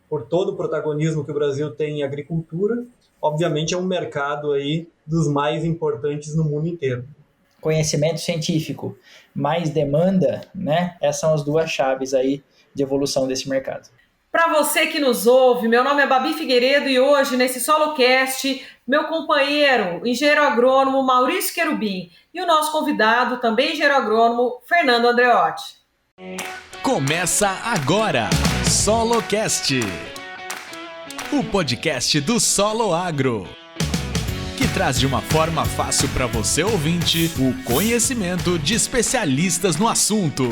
por todo o protagonismo que o Brasil tem em agricultura, obviamente é um mercado aí dos mais importantes no mundo inteiro. Conhecimento científico mais demanda, né? Essas são as duas chaves aí de evolução desse mercado. Para você que nos ouve, meu nome é Babi Figueiredo e hoje, nesse SoloCast, meu companheiro, engenheiro agrônomo Maurício Querubim e o nosso convidado, também engenheiro agrônomo, Fernando Andreotti. Começa agora, SoloCast, o podcast do Solo Agro, que traz de uma forma fácil para você ouvinte o conhecimento de especialistas no assunto.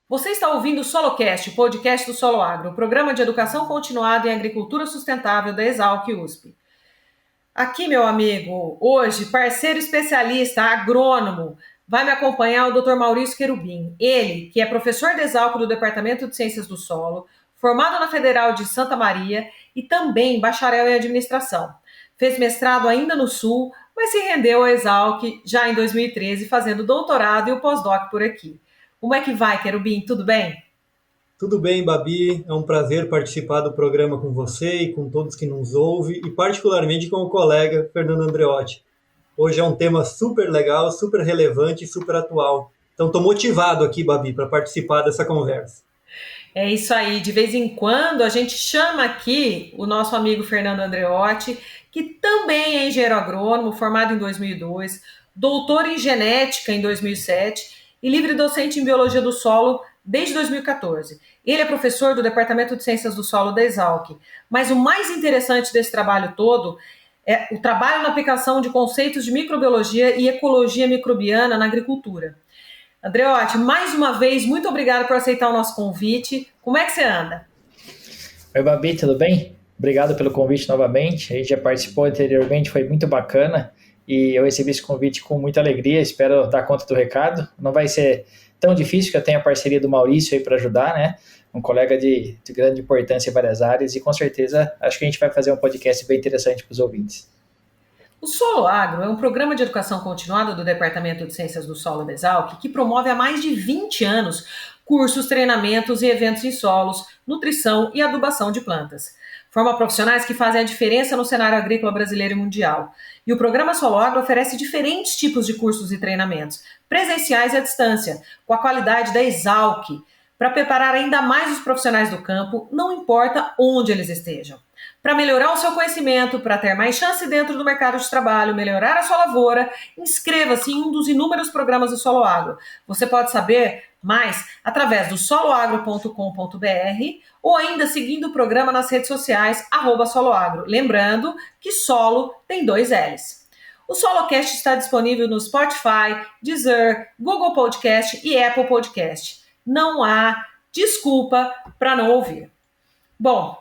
Você está ouvindo o SoloCast, o podcast do Solo Agro, o programa de educação continuada em agricultura sustentável da Exalc USP. Aqui, meu amigo, hoje, parceiro especialista, agrônomo, vai me acompanhar o Dr. Maurício Querubim. Ele, que é professor da Exalc do Departamento de Ciências do Solo, formado na Federal de Santa Maria e também bacharel em administração. Fez mestrado ainda no Sul, mas se rendeu à Exalc já em 2013, fazendo doutorado e o pós-doc por aqui. Como é que vai, Querubim? Tudo bem? Tudo bem, Babi? É um prazer participar do programa com você e com todos que nos ouvem, e particularmente com o colega Fernando Andreotti. Hoje é um tema super legal, super relevante e super atual. Então, estou motivado aqui, Babi, para participar dessa conversa. É isso aí, de vez em quando a gente chama aqui o nosso amigo Fernando Andreotti, que também é engenheiro agrônomo, formado em 2002, doutor em genética em 2007 e livre docente em biologia do solo desde 2014. Ele é professor do Departamento de Ciências do Solo da Exalc, mas o mais interessante desse trabalho todo é o trabalho na aplicação de conceitos de microbiologia e ecologia microbiana na agricultura. Andreotti, mais uma vez, muito obrigado por aceitar o nosso convite. Como é que você anda? Oi, Babi, tudo bem? Obrigado pelo convite novamente. A gente já participou anteriormente, foi muito bacana e eu recebi esse convite com muita alegria. Espero dar conta do recado. Não vai ser tão difícil, que eu tenho a parceria do Maurício aí para ajudar, né? Um colega de grande importância em várias áreas e com certeza acho que a gente vai fazer um podcast bem interessante para os ouvintes. O Solo Agro é um programa de educação continuada do Departamento de Ciências do Solo da Exalc que promove há mais de 20 anos cursos, treinamentos e eventos em solos, nutrição e adubação de plantas. Forma profissionais que fazem a diferença no cenário agrícola brasileiro e mundial. E o programa Solo Agro oferece diferentes tipos de cursos e treinamentos, presenciais e à distância, com a qualidade da Exalc, para preparar ainda mais os profissionais do campo, não importa onde eles estejam. Para melhorar o seu conhecimento, para ter mais chance dentro do mercado de trabalho, melhorar a sua lavoura, inscreva-se em um dos inúmeros programas do Solo Agro. Você pode saber mais através do soloagro.com.br ou ainda seguindo o programa nas redes sociais, @soloagro. Lembrando que solo tem 2 L's. O SoloCast está disponível no Spotify, Deezer, Google Podcast e Apple Podcast. Não há desculpa para não ouvir. Bom,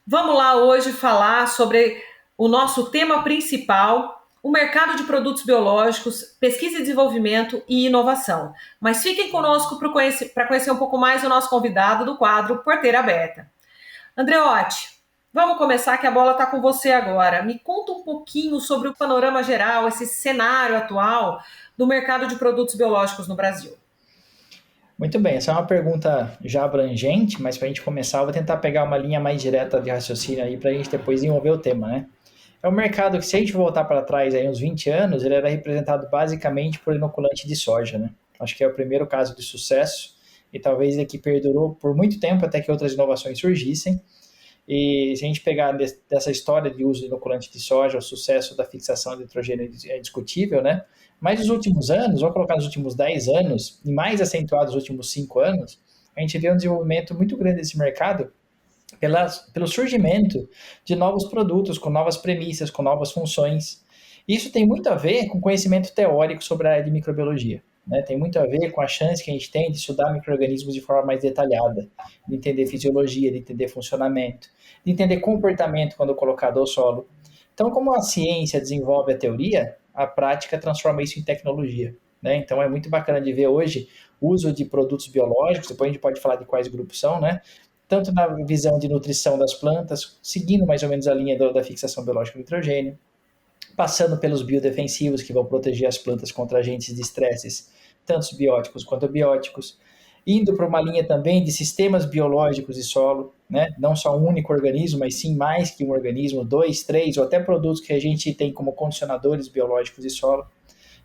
vamos lá hoje falar sobre o nosso tema principal, o mercado de produtos biológicos, pesquisa e desenvolvimento e inovação. Mas fiquem conosco para conhecer um pouco mais o nosso convidado do quadro Porteira Aberta. Andreotti, vamos começar que a bola está com você agora. Me conta um pouquinho sobre o panorama geral, esse cenário atual do mercado de produtos biológicos no Brasil. Muito bem, essa é uma pergunta já abrangente, mas para a gente começar, eu vou tentar pegar uma linha mais direta de raciocínio aí para a gente depois desenvolver o tema, né? É um mercado que, se a gente voltar para trás aí uns 20 anos, ele era representado basicamente por inoculante de soja, né? Acho que é o primeiro caso de sucesso e talvez ele que perdurou por muito tempo até que outras inovações surgissem. E se a gente pegar dessa história de uso de inoculante de soja, o sucesso da fixação de nitrogênio é discutível, né? Mas nos últimos anos, vamos colocar nos últimos 10 anos, e mais acentuado nos últimos 5 anos, a gente vê um desenvolvimento muito grande desse mercado pelo surgimento de novos produtos, com novas premissas, com novas funções. Isso tem muito a ver com conhecimento teórico sobre a área de microbiologia, né? Tem muito a ver com a chance que a gente tem de estudar micro-organismos de forma mais detalhada, de entender fisiologia, de entender funcionamento, de entender comportamento quando colocado ao solo. Então, como a ciência desenvolve a teoria, a prática transforma isso em tecnologia, né? Então, é muito bacana de ver hoje o uso de produtos biológicos, depois a gente pode falar de quais grupos são, né? Tanto na visão de nutrição das plantas, seguindo mais ou menos a linha da fixação biológica do nitrogênio, passando pelos biodefensivos, que vão proteger as plantas contra agentes de estresses, tanto bióticos quanto abióticos, indo para uma linha também de sistemas biológicos de solo, né? Não só um único organismo, mas sim mais que um organismo, 2, 3, ou até produtos que a gente tem como condicionadores biológicos de solo.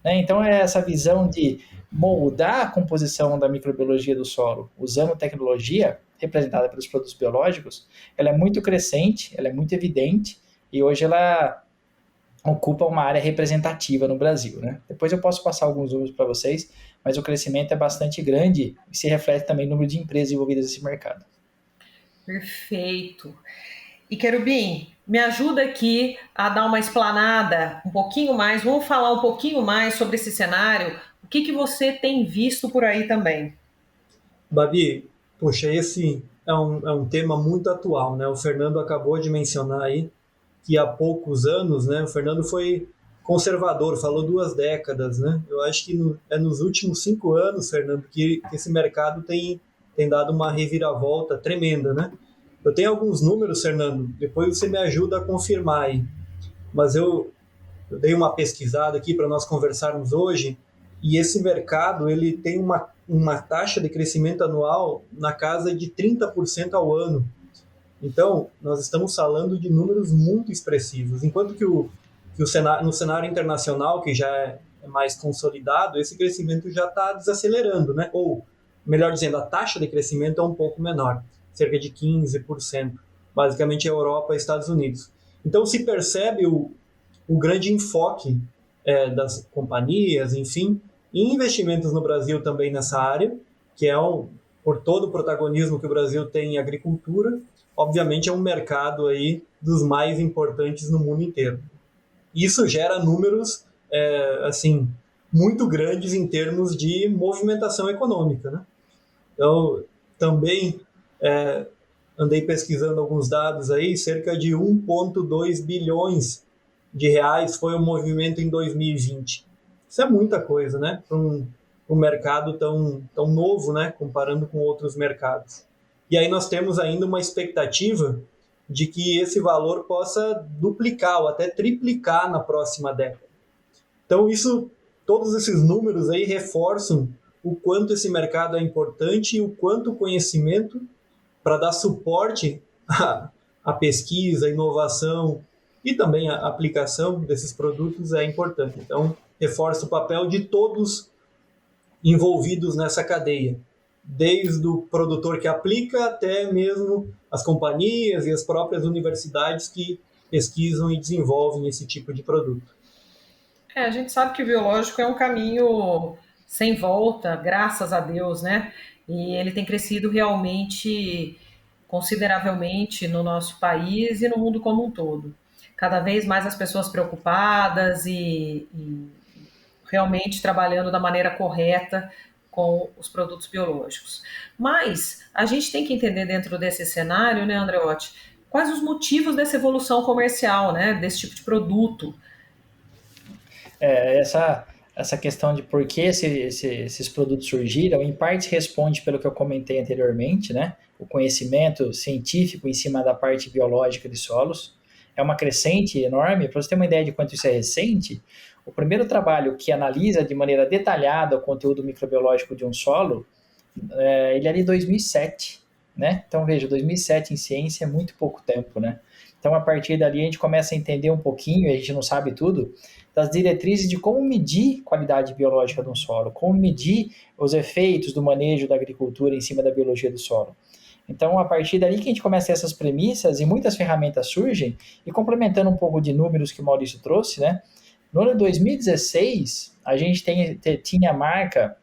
Né? Então, é essa visão de moldar a composição da microbiologia do solo usando tecnologia representada pelos produtos biológicos, ela é muito crescente, ela é muito evidente, e hoje ela ocupa uma área representativa no Brasil. Né? Depois eu posso passar alguns números para vocês, mas o crescimento é bastante grande e se reflete também no número de empresas envolvidas nesse mercado. Perfeito. E Querubim, me ajuda aqui a dar uma explanada um pouquinho mais, vamos falar um pouquinho mais sobre esse cenário, o que você tem visto por aí também? Babi, poxa, esse é um tema muito atual, né? O Fernando acabou de mencionar aí que há poucos anos, né, o Fernando foi conservador, falou 2 décadas, né? Eu acho que é nos últimos 5 anos, Fernando, que esse mercado tem dado uma reviravolta tremenda, né? Eu tenho alguns números, Fernando, depois você me ajuda a confirmar aí. Mas eu dei uma pesquisada aqui para nós conversarmos hoje, e esse mercado ele tem uma taxa de crescimento anual na casa de 30% ao ano. Então, nós estamos falando de números muito expressivos. Enquanto que no cenário internacional, que já é mais consolidado, esse crescimento já está desacelerando, né? Ou, melhor dizendo, a taxa de crescimento é um pouco menor, cerca de 15%, basicamente Europa e Estados Unidos. Então, se percebe o grande enfoque das companhias, enfim, em investimentos no Brasil também nessa área, que é por todo o protagonismo que o Brasil tem em agricultura, obviamente é um mercado aí dos mais importantes no mundo inteiro. Isso gera números assim muito grandes em termos de movimentação econômica, né? Então, também andei pesquisando alguns dados aí, cerca de 1,2 bilhões de reais foi o movimento em 2020. Isso é muita coisa, né? Para um mercado tão novo, né? Comparando com outros mercados. E aí nós temos ainda uma expectativa de que esse valor possa duplicar ou até triplicar na próxima década. Então todos esses números aí reforçam o quanto esse mercado é importante e o quanto o conhecimento para dar suporte à pesquisa, à inovação e também à aplicação desses produtos é importante. Então, reforça o papel de todos envolvidos nessa cadeia, desde o produtor que aplica até mesmo as companhias e as próprias universidades que pesquisam e desenvolvem esse tipo de produto. A gente sabe que o biológico é um caminho sem volta, graças a Deus, né? E ele tem crescido realmente consideravelmente no nosso país e no mundo como um todo. Cada vez mais as pessoas preocupadas e realmente trabalhando da maneira correta com os produtos biológicos. Mas a gente tem que entender dentro desse cenário, né, Andreotti, quais os motivos dessa evolução comercial, né, desse tipo de produto. Essa questão de por que esses produtos surgiram, em parte responde pelo que eu comentei anteriormente, né? O conhecimento científico em cima da parte biológica de solos. É uma crescente enorme. Para você ter uma ideia de quanto isso é recente, o primeiro trabalho que analisa de maneira detalhada o conteúdo microbiológico de um solo, ele é de 2007, né? Então, veja, 2007 em ciência é muito pouco tempo, né? Então, a partir dali, a gente começa a entender um pouquinho, e a gente não sabe tudo, das diretrizes de como medir qualidade biológica de um solo, como medir os efeitos do manejo da agricultura em cima da biologia do solo. Então, a partir dali que a gente começa a ter essas premissas e muitas ferramentas surgem, e complementando um pouco de números que o Maurício trouxe, né? No ano de 2016, a gente tinha a marca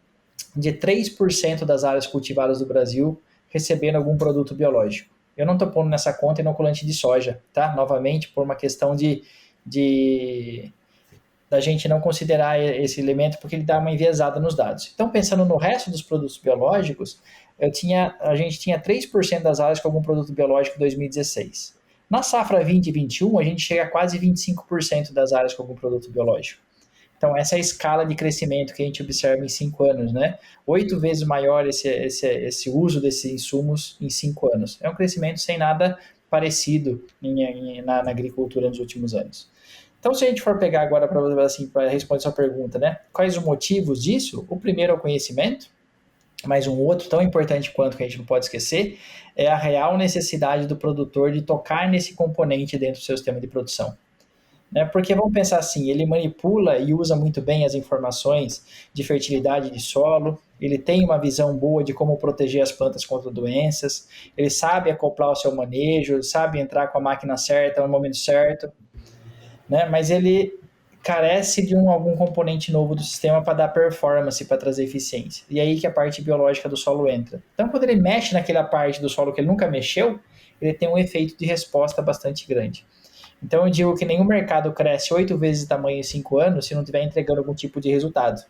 de 3% das áreas cultivadas do Brasil recebendo algum produto biológico. Eu não estou pondo nessa conta inoculante de soja, tá? Novamente, por uma questão da gente não considerar esse elemento porque ele dá uma enviesada nos dados. Então, pensando no resto dos produtos biológicos, a gente tinha 3% das áreas com algum produto biológico em 2016. Na safra 2021, a gente chega a quase 25% das áreas com algum produto biológico. Então, essa é a escala de crescimento que a gente observa em 5 anos, né? 8 vezes maior esse uso desses insumos em 5 anos. É um crescimento sem nada parecido na agricultura nos últimos anos. Então, se a gente for pegar agora para responder a sua pergunta, né? Quais os motivos disso? O primeiro é o conhecimento, Mas um outro tão importante quanto, que a gente não pode esquecer, é a real necessidade do produtor de tocar nesse componente dentro do seu sistema de produção. Né? Porque vamos pensar assim, ele manipula e usa muito bem as informações de fertilidade de solo, ele tem uma visão boa de como proteger as plantas contra doenças, ele sabe acoplar o seu manejo, ele sabe entrar com a máquina certa no momento certo, né? Mas ele carece de algum componente novo do sistema para dar performance, para trazer eficiência. E aí que a parte biológica do solo entra. Então, quando ele mexe naquela parte do solo que ele nunca mexeu, ele tem um efeito de resposta bastante grande. Então, eu digo que nenhum mercado cresce 8 vezes o tamanho em 5 anos se não estiver entregando algum tipo de resultado.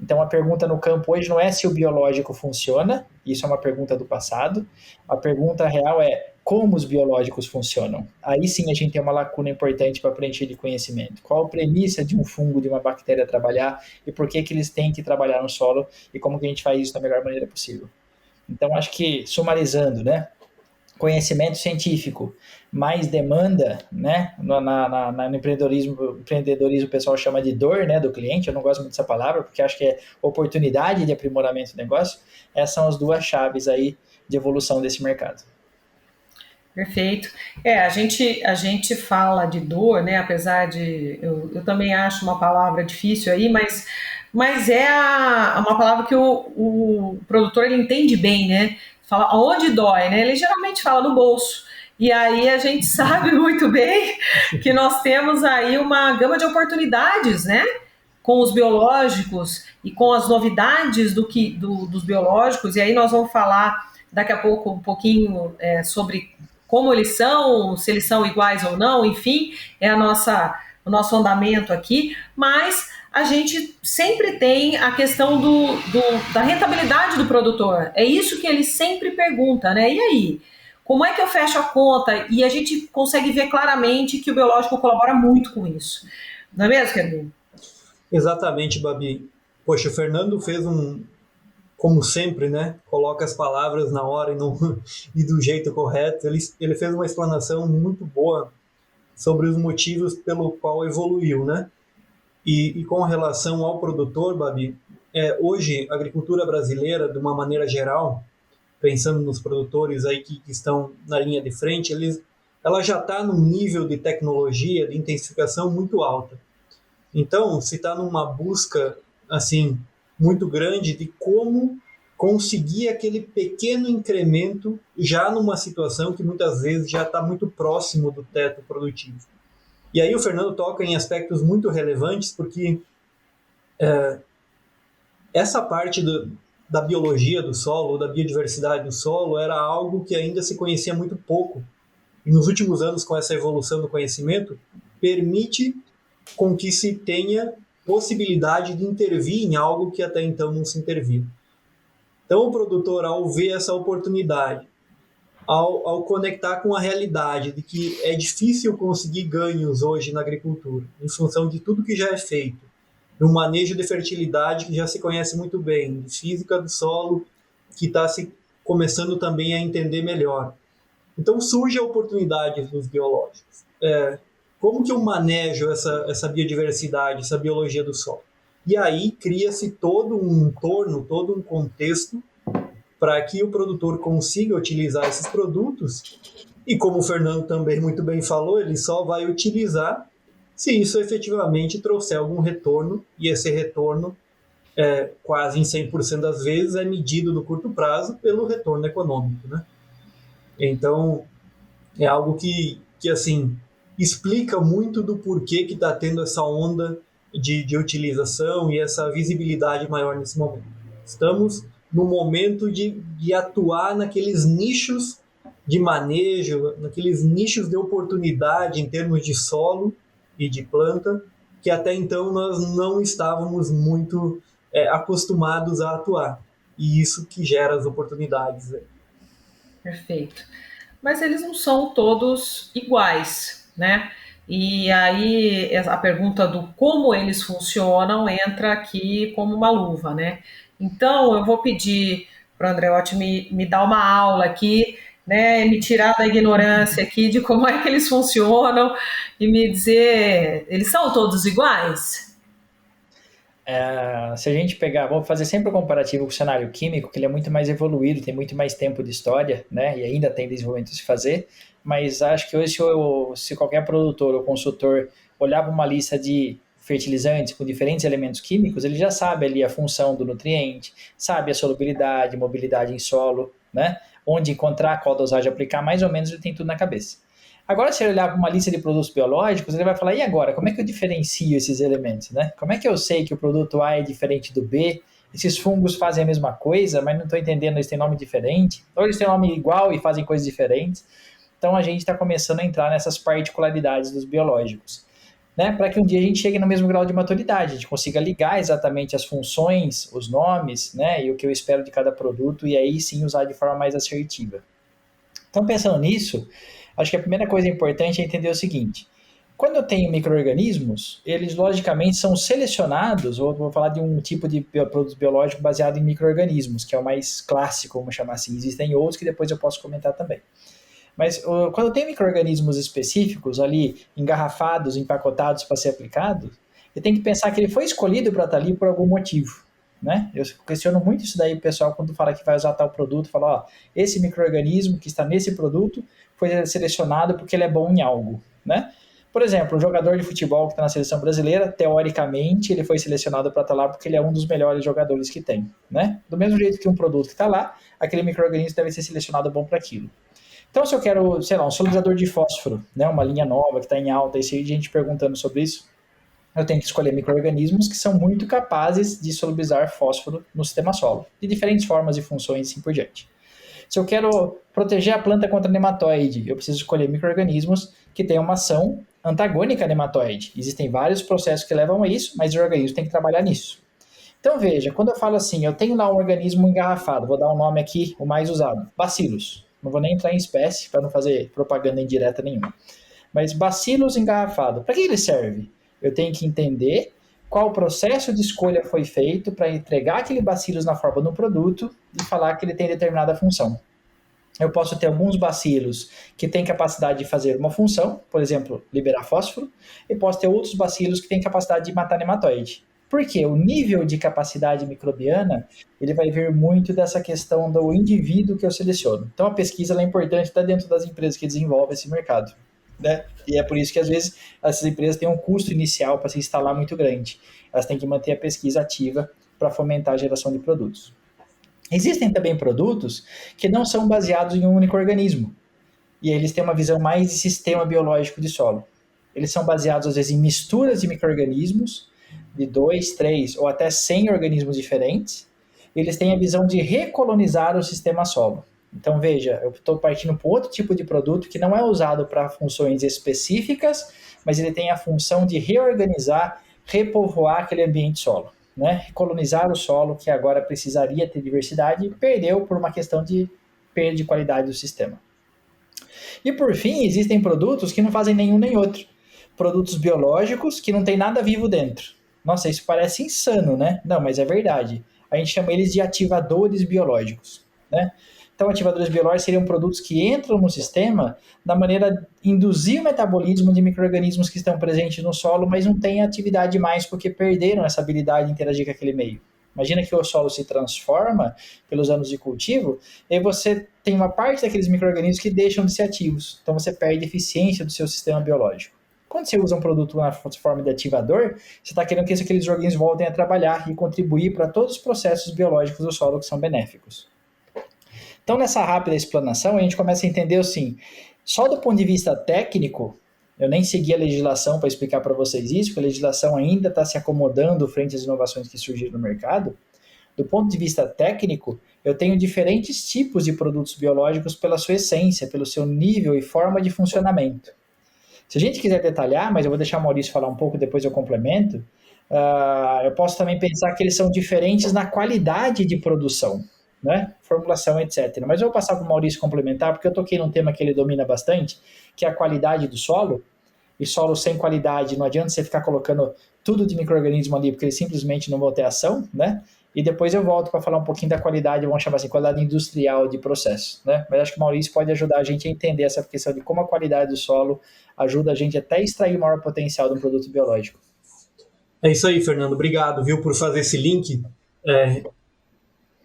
Então, a pergunta no campo hoje não é se o biológico funciona, isso é uma pergunta do passado. A pergunta real é como os biológicos funcionam. Aí sim a gente tem uma lacuna importante para preencher de conhecimento. Qual a premissa de um fungo, de uma bactéria trabalhar e por que eles têm que trabalhar no solo e como que a gente faz isso da melhor maneira possível. Então, acho que, sumarizando, né? Conhecimento científico, mais demanda, né? No empreendedorismo o pessoal chama de dor, né, do cliente. Eu não gosto muito dessa palavra, porque acho que é oportunidade de aprimoramento do negócio. Essas são as duas chaves aí de evolução desse mercado. Perfeito. A gente fala de dor, né? Apesar de eu também acho uma palavra difícil aí, mas é uma palavra que o produtor ele entende bem, né? Fala aonde dói, né? Ele geralmente fala no bolso. E aí a gente sabe muito bem que nós temos aí uma gama de oportunidades, né? Com os biológicos e com as novidades dos biológicos. E aí nós vamos falar daqui a pouco um pouquinho sobre como eles são, se eles são iguais ou não, enfim, é o nosso andamento aqui, mas a gente sempre tem a questão da rentabilidade do produtor. É isso que ele sempre pergunta, né? E aí, como é que eu fecho a conta? E a gente consegue ver claramente que o biológico colabora muito com isso. Não é mesmo, Kevin? Exatamente, Babi. Poxa, o Fernando fez como sempre, né? Coloca as palavras na hora e do jeito correto. Ele fez uma explanação muito boa sobre os motivos pelo qual evoluiu, né? E com relação ao produtor, Babi, hoje a agricultura brasileira, de uma maneira geral, pensando nos produtores aí que estão na linha de frente, ela já está num nível de tecnologia, de intensificação muito alta. Então, se está numa busca assim muito grande de como conseguir aquele pequeno incremento já numa situação que muitas vezes já está muito próximo do teto produtivo. E aí o Fernando toca em aspectos muito relevantes, porque essa parte da biologia do solo, da biodiversidade do solo, era algo que ainda se conhecia muito pouco. E nos últimos anos, com essa evolução do conhecimento, permite com que se tenha possibilidade de intervir em algo que até então não se intervia. Então, o produtor, ao ver essa oportunidade, ao conectar com a realidade de que é difícil conseguir ganhos hoje na agricultura, em função de tudo que já é feito, no manejo de fertilidade que já se conhece muito bem, de física do solo que está se começando também a entender melhor. Então, surge a oportunidade dos biológicos. Como que eu manejo essa biodiversidade, essa biologia do solo? E aí cria-se todo um entorno, todo um contexto para que o produtor consiga utilizar esses produtos e, como o Fernando também muito bem falou, ele só vai utilizar se isso efetivamente trouxer algum retorno, e esse retorno, quase em 100% das vezes, é medido no curto prazo pelo retorno econômico, né? Então, é algo que assim, explica muito do porquê que está tendo essa onda de utilização e essa visibilidade maior nesse momento. Estamos no momento de atuar naqueles nichos de manejo, naqueles nichos de oportunidade em termos de solo e de planta, que até então nós não estávamos muito acostumados a atuar. E isso que gera as oportunidades. Perfeito. Mas eles não são todos iguais, né? E aí a pergunta do como eles funcionam entra aqui como uma luva, né? Então eu vou pedir para o Andreotti me dar uma aula aqui, né? Me tirar da ignorância aqui de como é que eles funcionam e me dizer, eles são todos iguais? Se a gente pegar, vou fazer sempre o comparativo com o cenário químico, que ele é muito mais evoluído, tem muito mais tempo de história, né? E ainda tem desenvolvimento a se fazer, mas acho que hoje se qualquer produtor ou consultor olhar para uma lista de fertilizantes com diferentes elementos químicos, ele já sabe ali a função do nutriente, sabe a solubilidade, mobilidade em solo, né? Onde encontrar, qual dosagem aplicar, mais ou menos ele tem tudo na cabeça. Agora, se ele olhar para uma lista de produtos biológicos, ele vai falar, e agora, como é que eu diferencio esses elementos, né? Como é que eu sei que o produto A é diferente do B? Esses fungos fazem a mesma coisa, mas não estou entendendo, eles têm nome diferente? Ou eles têm nome igual e fazem coisas diferentes? Então, a gente está começando a entrar nessas particularidades dos biológicos, né? Para que um dia a gente chegue no mesmo grau de maturidade, a gente consiga ligar exatamente as funções, os nomes, né? E o que eu espero de cada produto, e aí sim usar de forma mais assertiva. Então, pensando nisso, acho que a primeira coisa importante é entender o seguinte: quando eu tenho micro-organismos, eles logicamente são selecionados, ou vou falar de um tipo de produto biológico baseado em micro-organismos, que é o mais clássico, vamos chamar assim. Existem outros que depois eu posso comentar também. Mas quando eu tenho micro-organismos específicos ali, engarrafados, empacotados para ser aplicados, eu tenho que pensar que ele foi escolhido para estar ali por algum motivo, né? Eu questiono muito isso daí, pessoal, quando fala que vai usar tal produto, fala, ó, esse micro-organismo que está nesse produto foi selecionado porque ele é bom em algo, né? Por exemplo, um jogador de futebol que está na seleção brasileira, teoricamente, ele foi selecionado para estar lá porque ele é um dos melhores jogadores que tem, né? Do mesmo jeito que um produto que está lá, aquele micro-organismo deve ser selecionado bom para aquilo. Então, se eu quero, sei lá, um solubilizador de fósforo, né, uma linha nova que está em alta, e se a gente perguntando sobre isso, eu tenho que escolher micro-organismos que são muito capazes de solubilizar fósforo no sistema solo, de diferentes formas e funções e assim por diante. Se eu quero proteger a planta contra nematóide, eu preciso escolher micro-organismos que tenham uma ação antagônica a nematóide. Existem vários processos que levam a isso, mas o organismo tem que trabalhar nisso. Então veja, quando eu falo assim, eu tenho lá um organismo engarrafado, vou dar um nome aqui, o mais usado, Bacillus. Não vou nem entrar em espécie para não fazer propaganda indireta nenhuma. Mas Bacillus engarrafado, para que ele serve? Eu tenho que entender qual o processo de escolha foi feito para entregar aquele Bacillus na forma do produto e falar que ele tem determinada função. Eu posso ter alguns bacilos que têm capacidade de fazer uma função, por exemplo, liberar fósforo, e posso ter outros bacilos que têm capacidade de matar nematóide. Por quê? O nível de capacidade microbiana, ele vai vir muito dessa questão do indivíduo que eu seleciono. Então, a pesquisa é importante estar dentro das empresas que desenvolvem esse mercado, né? E é por isso que, às vezes, essas empresas têm um custo inicial para se instalar muito grande. Elas têm que manter a pesquisa ativa para fomentar a geração de produtos. Existem também produtos que não são baseados em um único organismo. E eles têm uma visão mais de sistema biológico de solo. Eles são baseados, às vezes, em misturas de micro-organismos, de 2, 3 ou até 100 organismos diferentes. Eles têm a visão de recolonizar o sistema solo. Então, veja, eu estou partindo para outro tipo de produto que não é usado para funções específicas, mas ele tem a função de reorganizar, repovoar aquele ambiente solo, né? Recolonizar o solo, que agora precisaria ter diversidade, e perdeu por uma questão de perda de qualidade do sistema. E, por fim, existem produtos que não fazem nenhum nem outro. Produtos biológicos que não tem nada vivo dentro. Nossa, isso parece insano, né? Não, mas é verdade. A gente chama eles de ativadores biológicos, né? Então, ativadores biológicos seriam produtos que entram no sistema da maneira de induzir o metabolismo de micro-organismos que estão presentes no solo, mas não têm atividade mais porque perderam essa habilidade de interagir com aquele meio. Imagina que o solo se transforma pelos anos de cultivo, e aí você tem uma parte daqueles micro-organismos que deixam de ser ativos. Então, você perde eficiência do seu sistema biológico. Quando você usa um produto na forma de ativador, você está querendo que aqueles organismos voltem a trabalhar e contribuir para todos os processos biológicos do solo que são benéficos. Então, nessa rápida explanação, a gente começa a entender assim, só do ponto de vista técnico, eu nem segui a legislação para explicar para vocês isso, porque a legislação ainda está se acomodando frente às inovações que surgiram no mercado. Do ponto de vista técnico, eu tenho diferentes tipos de produtos biológicos pela sua essência, pelo seu nível e forma de funcionamento. Se a gente quiser detalhar, mas eu vou deixar o Maurício falar um pouco, depois eu complemento, eu posso também pensar que eles são diferentes na qualidade de produção, né? Formulação, etc. Mas eu vou passar para o Maurício complementar, porque eu toquei num tema que ele domina bastante, que é a qualidade do solo. E solo sem qualidade, não adianta você ficar colocando tudo de micro-organismo ali, porque eles simplesmente não vão ter ação, né? E depois eu volto para falar um pouquinho da qualidade, vamos chamar assim, qualidade industrial de processo, né? Mas acho que o Maurício pode ajudar a gente a entender essa questão de como a qualidade do solo ajuda a gente até a extrair o maior potencial de um produto biológico. É isso aí, Fernando. Obrigado, viu, por fazer esse link.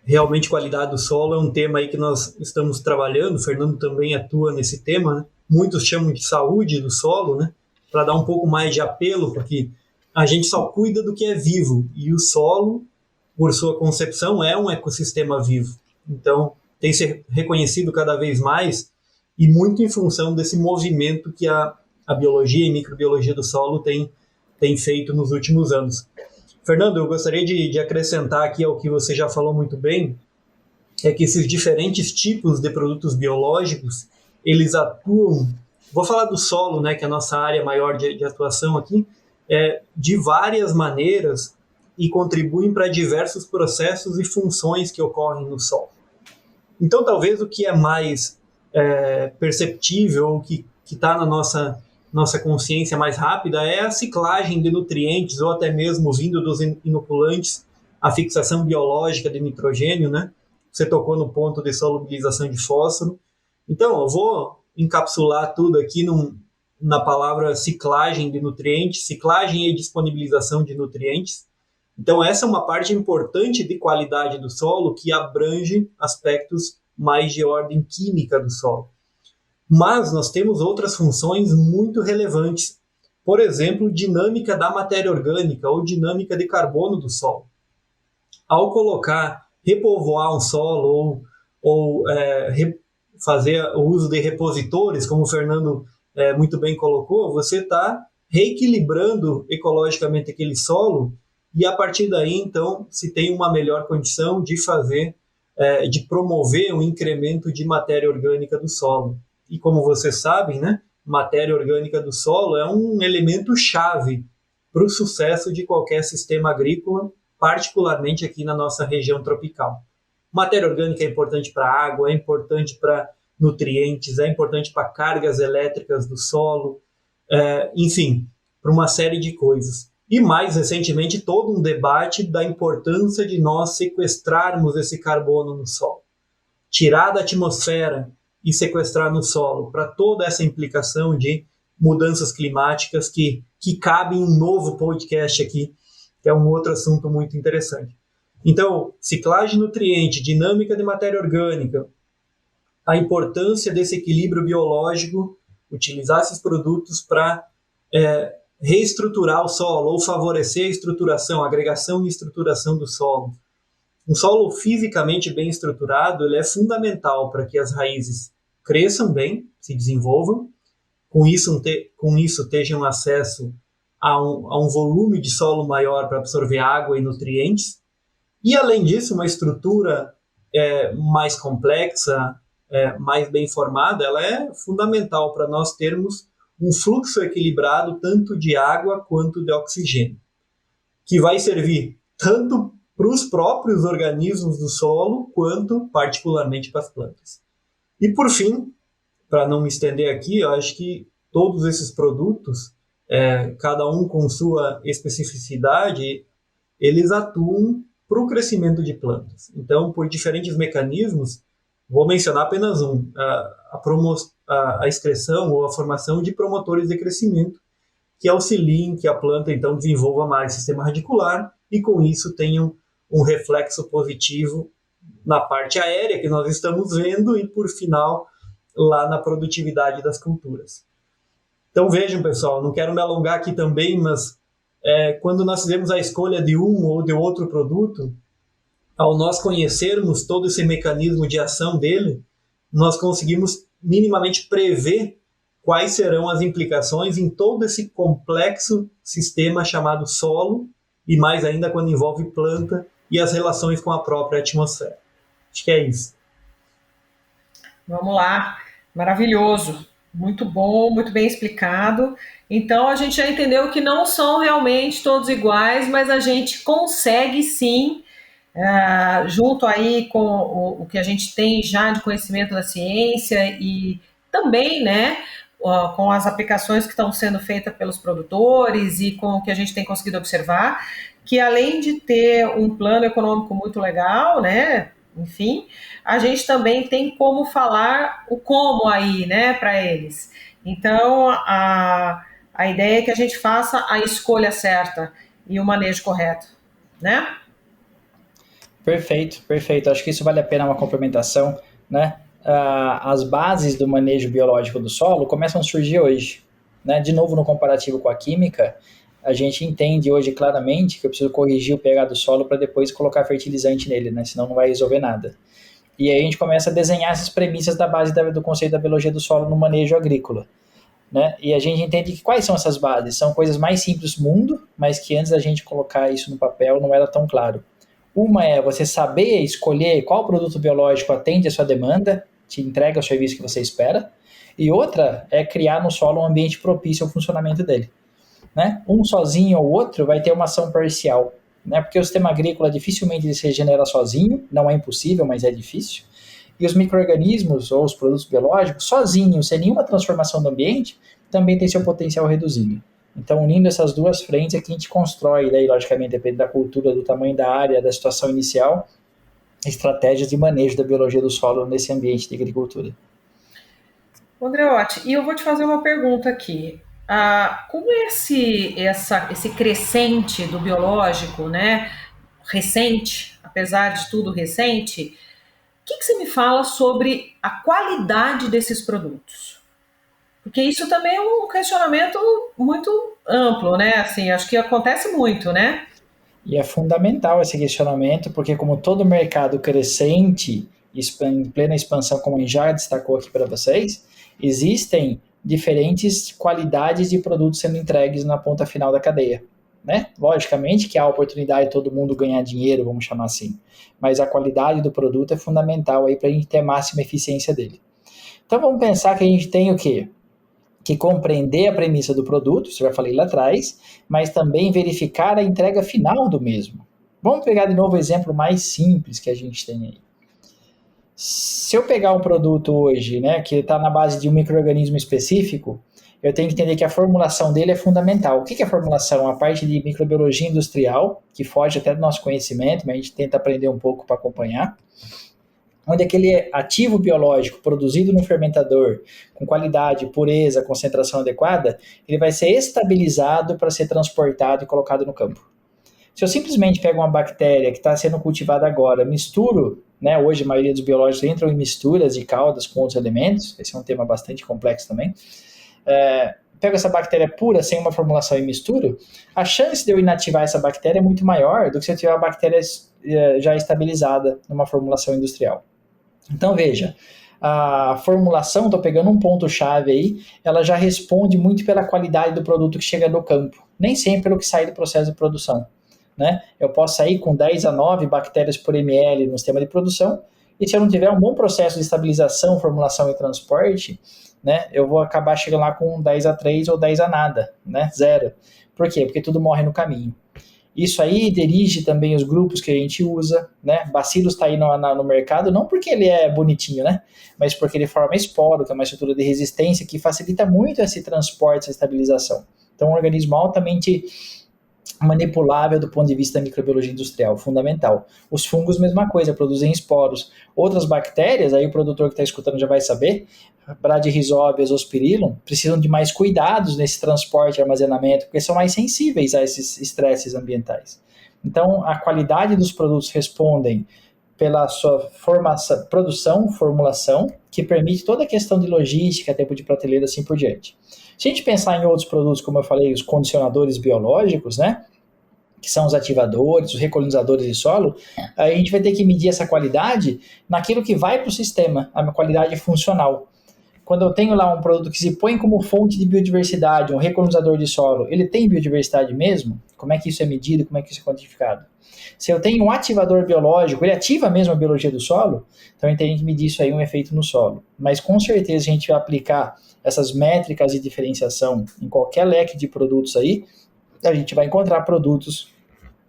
Realmente, qualidade do solo é um tema aí que nós estamos trabalhando. O Fernando também atua nesse tema, né? Muitos chamam de saúde do solo, né? Para dar um pouco mais de apelo, porque a gente só cuida do que é vivo. E o solo, por sua concepção, é um ecossistema vivo. Então, tem que ser reconhecido cada vez mais e muito em função desse movimento que a biologia e microbiologia do solo tem feito nos últimos anos. Fernando, eu gostaria de acrescentar aqui ao que você já falou muito bem, é que esses diferentes tipos de produtos biológicos, eles atuam, vou falar do solo, né, que é a nossa área maior de atuação aqui, de várias maneiras e contribuem para diversos processos e funções que ocorrem no solo. Então, talvez o que é mais perceptível, ou que está na nossa consciência mais rápida, é a ciclagem de nutrientes, ou até mesmo vindo dos inoculantes, a fixação biológica de nitrogênio, né? Você tocou no ponto de solubilização de fósforo. Então, eu vou encapsular tudo aqui na palavra ciclagem de nutrientes, ciclagem e disponibilização de nutrientes. Então, essa é uma parte importante de qualidade do solo que abrange aspectos mais de ordem química do solo. Mas nós temos outras funções muito relevantes. Por exemplo, dinâmica da matéria orgânica ou dinâmica de carbono do solo. Ao repovoar um solo ou fazer o uso de repositores, como o Fernando muito bem colocou, você está reequilibrando ecologicamente aquele solo e a partir daí, então, se tem uma melhor condição de de promover um incremento de matéria orgânica do solo. E como vocês sabem, né, matéria orgânica do solo é um elemento chave para o sucesso de qualquer sistema agrícola, particularmente aqui na nossa região tropical. Matéria orgânica é importante para a água, é importante para nutrientes, é importante para cargas elétricas do solo, enfim, para uma série de coisas. E mais recentemente, todo um debate da importância de nós sequestrarmos esse carbono no solo. Tirar da atmosfera e sequestrar no solo, para toda essa implicação de mudanças climáticas que cabe em um novo podcast aqui, que é um outro assunto muito interessante. Então, ciclagem de nutriente, dinâmica de matéria orgânica, a importância desse equilíbrio biológico, utilizar esses produtos para reestruturar o solo ou favorecer a estruturação, a agregação e estruturação do solo. Um solo fisicamente bem estruturado, ele é fundamental para que as raízes cresçam bem, se desenvolvam, com isso tenham acesso a um volume de solo maior para absorver água e nutrientes. E, além disso, uma estrutura mais complexa, mais bem formada, ela é fundamental para nós termos um fluxo equilibrado tanto de água quanto de oxigênio, que vai servir tanto para os próprios organismos do solo, quanto particularmente para as plantas. E por fim, para não me estender aqui, eu acho que todos esses produtos, cada um com sua especificidade, eles atuam para o crescimento de plantas. Então, por diferentes mecanismos, vou mencionar apenas um, a excreção ou a formação de promotores de crescimento, que auxiliem que a planta, então, desenvolva mais sistema radicular e, com isso, tenham um reflexo positivo na parte aérea que nós estamos vendo e, por final, lá na produtividade das culturas. Então, vejam, pessoal, não quero me alongar aqui também, mas quando nós fizemos a escolha de um ou de outro produto, ao nós conhecermos todo esse mecanismo de ação dele, nós conseguimos minimamente prever quais serão as implicações em todo esse complexo sistema chamado solo, e mais ainda quando envolve planta e as relações com a própria atmosfera. Acho que é isso. Vamos lá, maravilhoso, muito bom, muito bem explicado. Então a gente já entendeu que não são realmente todos iguais, mas a gente consegue sim, junto aí com o que a gente tem já de conhecimento da ciência e também, né, com as aplicações que estão sendo feitas pelos produtores e com o que a gente tem conseguido observar, que além de ter um plano econômico muito legal, né, enfim, a gente também tem como falar o como aí, né, para eles. Então, a ideia é que a gente faça a escolha certa e o manejo correto, né? Perfeito, perfeito. Acho que isso vale a pena uma complementação, né? As bases do manejo biológico do solo começam a surgir hoje, né? De novo, no comparativo com a química, a gente entende hoje claramente que eu preciso corrigir o pH do solo para depois colocar fertilizante nele, né? Senão não vai resolver nada. E aí a gente começa a desenhar essas premissas da base do conceito da biologia do solo no manejo agrícola, né? E a gente entende que quais são essas bases? São coisas mais simples do mundo, mas que antes da gente colocar isso no papel não era tão claro. Uma é você saber escolher qual produto biológico atende a sua demanda, te entrega o serviço que você espera, e outra é criar no solo um ambiente propício ao funcionamento dele, né? Um sozinho ou outro vai ter uma ação parcial, né? Porque o sistema agrícola dificilmente se regenera sozinho, não é impossível, mas é difícil. E os micro-organismos ou os produtos biológicos, sozinhos, sem nenhuma transformação do ambiente, também tem seu potencial reduzido. Então, unindo essas duas frentes é que a gente constrói, daí, logicamente, depende da cultura, do tamanho da área, da situação inicial, estratégias de manejo da biologia do solo nesse ambiente de agricultura. Andreotti, e eu vou te fazer uma pergunta aqui. Como esse crescente do biológico, né, recente, apesar de tudo recente, o que você me fala sobre a qualidade desses produtos? Porque isso também é um questionamento muito amplo, né? Assim, acho que acontece muito, né? E é fundamental esse questionamento, porque como todo mercado crescente, em plena expansão, como a gente já destacou aqui para vocês, existem diferentes qualidades de produtos sendo entregues na ponta final da cadeia, né? Logicamente que há a oportunidade de todo mundo ganhar dinheiro, vamos chamar assim, mas a qualidade do produto é fundamental aí para a gente ter a máxima eficiência dele. Então vamos pensar que a gente tem o quê? Que compreender a premissa do produto, isso eu já falei lá atrás, mas também verificar a entrega final do mesmo. Vamos pegar de novo o exemplo mais simples que a gente tem aí. Se eu pegar um produto hoje, né, que está na base de um micro-organismo específico, eu tenho que entender que a formulação dele é fundamental. O que é a formulação? A parte de microbiologia industrial, que foge até do nosso conhecimento, mas a gente tenta aprender um pouco para acompanhar, onde aquele ativo biológico produzido no fermentador, com qualidade, pureza, concentração adequada, ele vai ser estabilizado para ser transportado e colocado no campo. Se eu simplesmente pego uma bactéria que está sendo cultivada agora, misturo, né, hoje a maioria dos biológicos entram em misturas de caudas com outros elementos, esse é um tema bastante complexo também, pego essa bactéria pura, sem uma formulação e misturo, a chance de eu inativar essa bactéria é muito maior do que se eu tiver a bactéria já estabilizada numa formulação industrial. Então, veja, a formulação, estou pegando um ponto-chave aí, ela já responde muito pela qualidade do produto que chega no campo, nem sempre pelo que sai do processo de produção, né? Eu posso sair com 10 a 9 bactérias por ml no sistema de produção, e se eu não tiver um bom processo de estabilização, formulação e transporte, né, eu vou acabar chegando lá com 10 a 3 ou 10 a nada, né, zero. Por quê? Porque tudo morre no caminho. Isso aí dirige também os grupos que a gente usa, né? Bacillus está aí no mercado não porque ele é bonitinho, né? Mas porque ele forma esporo, que é uma estrutura de resistência que facilita muito esse transporte, essa estabilização. Então, é um organismo altamente manipulável do ponto de vista da microbiologia industrial, fundamental. Os fungos, mesma coisa, produzem esporos. Outras bactérias, aí o produtor que está escutando já vai saber, Bradyrhizobium, Azospirillum, precisam de mais cuidados nesse transporte e armazenamento, porque são mais sensíveis a esses estresses ambientais. Então, a qualidade dos produtos respondem pela sua produção, formulação, que permite toda a questão de logística, tempo de prateleira, assim por diante. Se a gente pensar em outros produtos, como eu falei, os condicionadores biológicos, né, que são os ativadores, os recolonizadores de solo, a gente vai ter que medir essa qualidade naquilo que vai para o sistema, a qualidade funcional. Quando eu tenho lá um produto que se põe como fonte de biodiversidade, um recolonizador de solo, ele tem biodiversidade mesmo? Como é que isso é medido? Como é que isso é quantificado? Se eu tenho um ativador biológico, ele ativa mesmo a biologia do solo? Então a gente tem que medir isso aí, um efeito no solo. Mas com certeza a gente vai aplicar essas métricas de diferenciação em qualquer leque de produtos aí, a gente vai encontrar produtos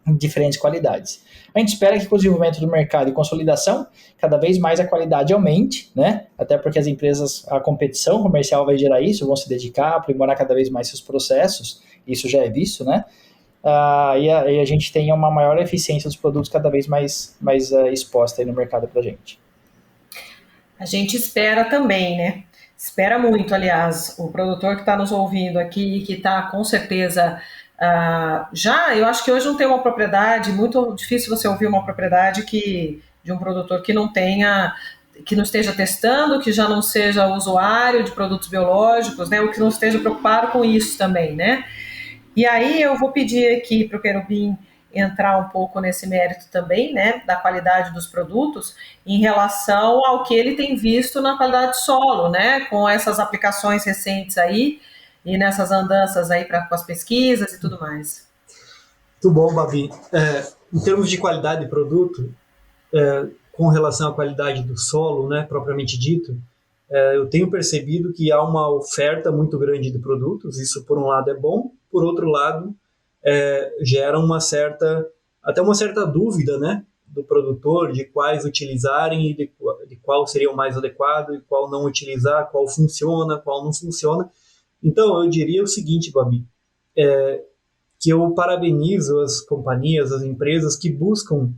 de diferentes qualidades. A gente espera que com o desenvolvimento do mercado e consolidação, cada vez mais a qualidade aumente, né? Até porque as empresas, a competição comercial vai gerar isso, vão se dedicar a aprimorar cada vez mais seus processos, isso já é visto, né? E a gente tenha uma maior eficiência dos produtos cada vez mais exposta aí no mercado para a gente. A gente espera também, né? Espera muito, aliás, o produtor que está nos ouvindo aqui, que está com certeza Eu acho que hoje não tem uma propriedade, muito difícil você ouvir uma propriedade de um produtor que não esteja testando, que já não seja usuário de produtos biológicos, né, ou que não esteja preocupado com isso também, né? E aí eu vou pedir aqui para o Querubim entrar um pouco nesse mérito também, né, da qualidade dos produtos, em relação ao que ele tem visto na qualidade de solo, né, com essas aplicações recentes aí, e nessas andanças aí com as pesquisas e tudo mais. Muito bom, Babi. Em termos de qualidade de produto, com relação à qualidade do solo, né, propriamente dito, eu tenho percebido que há uma oferta muito grande de produtos. Isso, por um lado, é bom. Por outro lado, gera até uma certa dúvida, né, do produtor de quais utilizarem e de qual seria o mais adequado e qual não utilizar, qual funciona, qual não funciona. Então, eu diria o seguinte, Babi, que eu parabenizo as companhias, as empresas que buscam,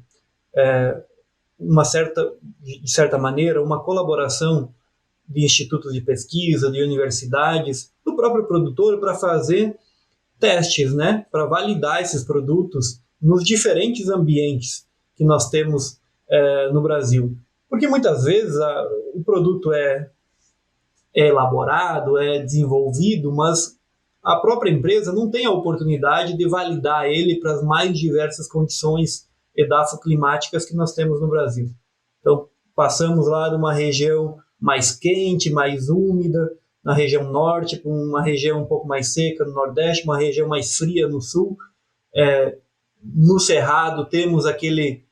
de certa maneira, uma colaboração de institutos de pesquisa, de universidades, do próprio produtor, para fazer testes, né, para validar esses produtos nos diferentes ambientes que nós temos no Brasil. Porque muitas vezes o produto é elaborado, é desenvolvido, mas a própria empresa não tem a oportunidade de validar ele para as mais diversas condições edafoclimáticas que nós temos no Brasil. Então, passamos lá de uma região mais quente, mais úmida, na região norte, com uma região um pouco mais seca no nordeste, uma região mais fria no sul. No Cerrado temos aquele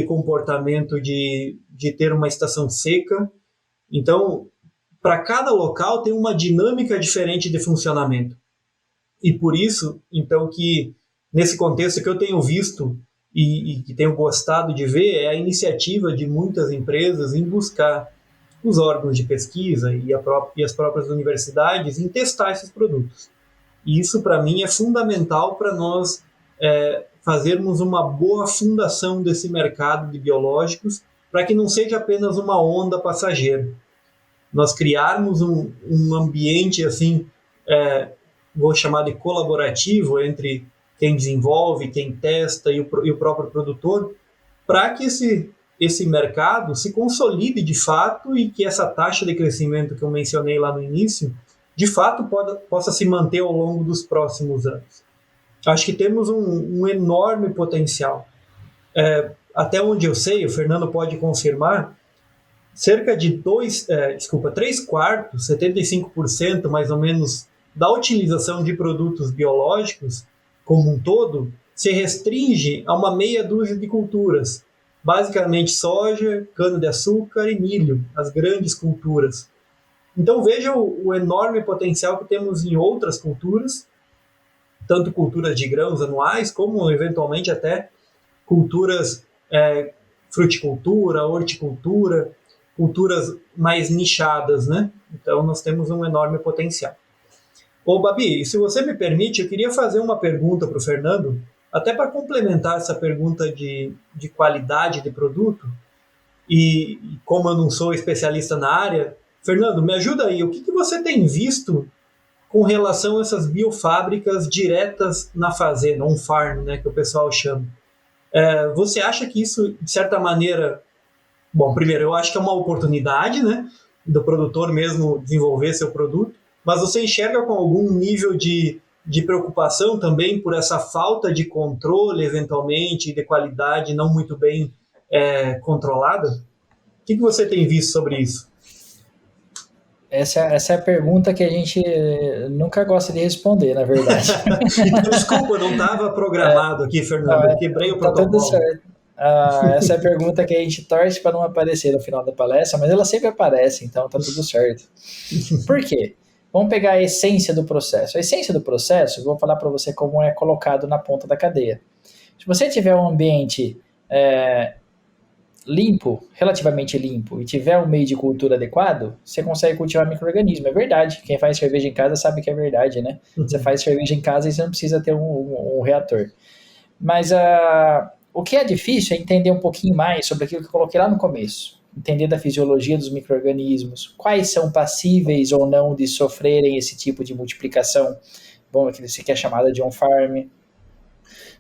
comportamento de ter uma estação seca. Então, para cada local tem uma dinâmica diferente de funcionamento. E por isso, então, que nesse contexto que eu tenho visto e que tenho gostado de ver é a iniciativa de muitas empresas em buscar os órgãos de pesquisa e as próprias universidades em testar esses produtos. E isso, para mim, é fundamental para nós fazermos uma boa fundação desse mercado de biológicos, para que não seja apenas uma onda passageira. Nós criarmos um ambiente, assim, vou chamar de colaborativo, entre quem desenvolve, quem testa e o próprio produtor, para que esse mercado se consolide de fato e que essa taxa de crescimento que eu mencionei lá no início, de fato possa se manter ao longo dos próximos anos. Acho que temos um enorme potencial. Até onde eu sei, o Fernando pode confirmar, cerca de 3/4, 75% mais ou menos, da utilização de produtos biológicos como um todo se restringe a uma meia dúzia de culturas, basicamente soja, cana-de-açúcar e milho, as grandes culturas. Então veja o enorme potencial que temos em outras culturas, tanto culturas de grãos anuais, como eventualmente até culturas fruticultura, horticultura, culturas mais nichadas, né? Então nós temos um enorme potencial. Ô Babi, se você me permite, eu queria fazer uma pergunta para o Fernando, até para complementar essa pergunta de qualidade de produto, e como eu não sou especialista na área, Fernando, me ajuda aí, o que você tem visto com relação a essas biofábricas diretas na fazenda, on-farm, né, que o pessoal chama? Você acha que isso, de certa maneira... Bom, primeiro, eu acho que é uma oportunidade, né, do produtor mesmo desenvolver seu produto, mas você enxerga com algum nível de preocupação também por essa falta de controle, eventualmente, de qualidade não muito bem controlada? O que você tem visto sobre isso? Essa é a pergunta que a gente nunca gosta de responder, na verdade. Desculpa, não estava programado aqui, Fernando. Eu quebrei o protocolo. Tá tudo certo. Essa é a pergunta que a gente torce para não aparecer no final da palestra, mas ela sempre aparece, então tá tudo certo. Por quê? Vamos pegar a essência do processo. A essência do processo, vou falar para você como é colocado na ponta da cadeia. Se você tiver um ambiente limpo, relativamente limpo, e tiver um meio de cultura adequado, você consegue cultivar micro-organismo. É verdade. Quem faz cerveja em casa sabe que é verdade, né? Você faz cerveja em casa e você não precisa ter um reator. Mas o que é difícil é entender um pouquinho mais sobre aquilo que eu coloquei lá no começo. Entender da fisiologia dos micro-organismos, quais são passíveis ou não de sofrerem esse tipo de multiplicação bom, que é chamada de on-farm.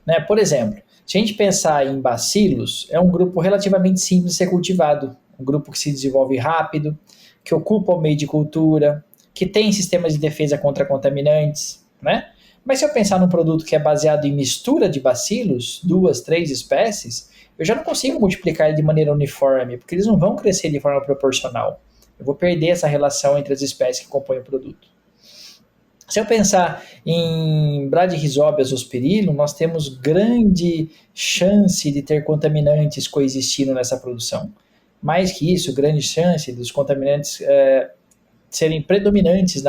Né? Por exemplo, se a gente pensar em bacilos, é um grupo relativamente simples de ser cultivado, um grupo que se desenvolve rápido, que ocupa o meio de cultura, que tem sistemas de defesa contra contaminantes, né? Mas se eu pensar num produto que é baseado em mistura de bacilos, 2, 3 espécies, eu já não consigo multiplicar ele de maneira uniforme, porque eles não vão crescer de forma proporcional. Eu vou perder essa relação entre as espécies que compõem o produto. Se eu pensar em Bradyrhizobia zospirillum, nós temos grande chance de ter contaminantes coexistindo nessa produção. Mais que isso, grande chance dos contaminantes serem predominantes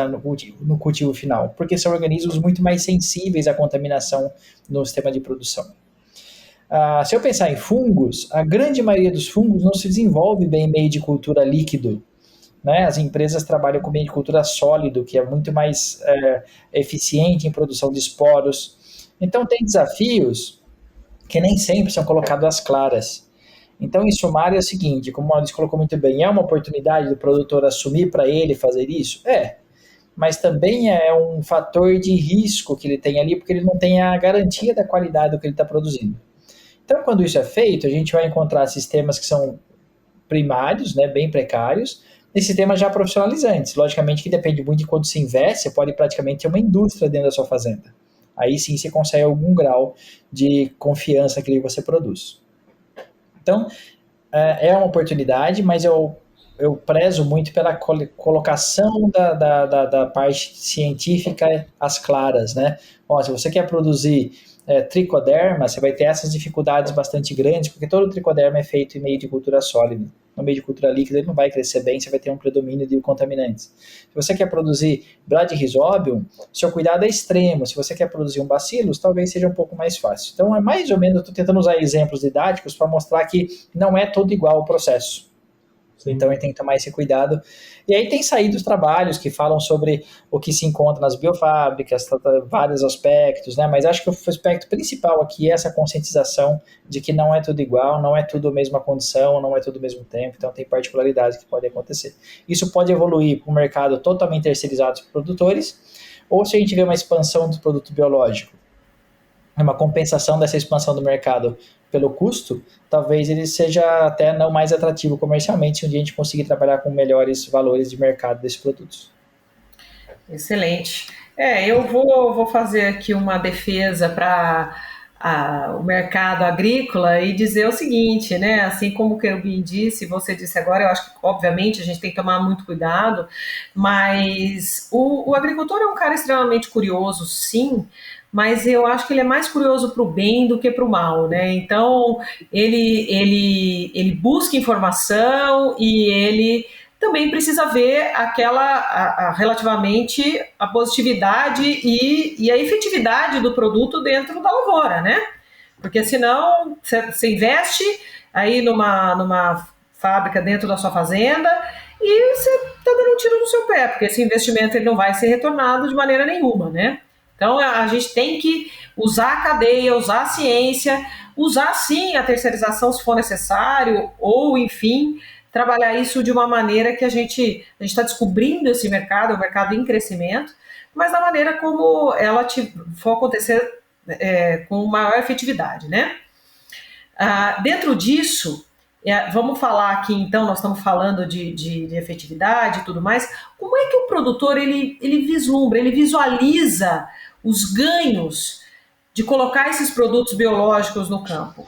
no cultivo final, porque são organismos muito mais sensíveis à contaminação no sistema de produção. Se eu pensar em fungos, a grande maioria dos fungos não se desenvolve bem em meio de cultura líquido. Né? As empresas trabalham com meio de cultura sólido, que é muito mais eficiente em produção de esporos. Então, tem desafios que nem sempre são colocados às claras. Então, em sumário, é o seguinte, como o Maurício colocou muito bem, é uma oportunidade do produtor assumir para ele fazer isso? Mas também é um fator de risco que ele tem ali, porque ele não tem a garantia da qualidade do que ele está produzindo. Então, quando isso é feito, a gente vai encontrar sistemas que são primários, né, bem precários, e sistemas já profissionalizantes. Logicamente que depende muito de quanto se investe, você pode praticamente ter uma indústria dentro da sua fazenda. Aí sim você consegue algum grau de confiança que você produz. Então, é uma oportunidade, mas eu prezo muito pela colocação da parte científica às claras, né? Se você quer produzir tricoderma, você vai ter essas dificuldades bastante grandes, porque todo tricoderma é feito em meio de cultura sólida. No meio de cultura líquida ele não vai crescer bem, você vai ter um predomínio de contaminantes. Se você quer produzir Bradyrhizobium, seu cuidado é extremo. Se você quer produzir um bacillus, talvez seja um pouco mais fácil. Então, é mais ou menos, eu estou tentando usar exemplos didáticos para mostrar que não é todo igual o processo. Sim. Então, a gente tem que tomar esse cuidado. E aí tem saído os trabalhos que falam sobre o que se encontra nas biofábricas, vários aspectos, né? Mas acho que o aspecto principal aqui é essa conscientização de que não é tudo igual, não é tudo a mesma condição, não é tudo ao mesmo tempo, então tem particularidades que podem acontecer. Isso pode evoluir para um mercado totalmente terceirizado dos produtores, ou se a gente vê uma expansão do produto biológico, uma compensação dessa expansão do mercado pelo custo, talvez ele seja até não mais atrativo comercialmente se um dia a gente conseguir trabalhar com melhores valores de mercado desses produtos. Excelente. Eu vou fazer aqui uma defesa para o mercado agrícola e dizer o seguinte, né? Assim como o Querubim disse, você disse agora, eu acho que, obviamente, a gente tem que tomar muito cuidado, mas o agricultor é um cara extremamente curioso, sim, mas eu acho que ele é mais curioso para o bem do que para o mal, né? Então, ele busca informação e ele também precisa ver relativamente a positividade e a efetividade do produto dentro da lavoura, né? Porque senão você investe aí numa fábrica dentro da sua fazenda e você está dando um tiro no seu pé, porque esse investimento ele não vai ser retornado de maneira nenhuma, né? Então, a gente tem que usar a cadeia, usar a ciência, usar, sim, a terceirização se for necessário, ou, enfim, trabalhar isso de uma maneira que a gente está descobrindo esse mercado, é um mercado em crescimento, mas da maneira como ela for acontecer com maior efetividade, né? Dentro disso, vamos falar aqui, então, nós estamos falando de efetividade e tudo mais, como é que o produtor, ele vislumbra, ele visualiza os ganhos de colocar esses produtos biológicos no campo?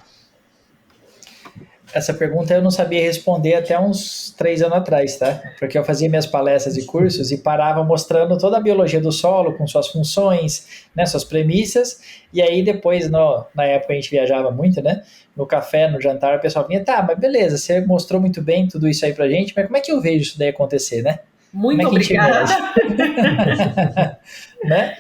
Essa pergunta eu não sabia responder até uns 3 anos atrás, tá? Porque eu fazia minhas palestras e cursos e parava mostrando toda a biologia do solo, com suas funções, né, suas premissas, e aí depois, na época a gente viajava muito, né? No café, no jantar, o pessoal vinha, tá, mas beleza, você mostrou muito bem tudo isso aí pra gente, mas como é que eu vejo isso daí acontecer, né? Muito obrigada. Né?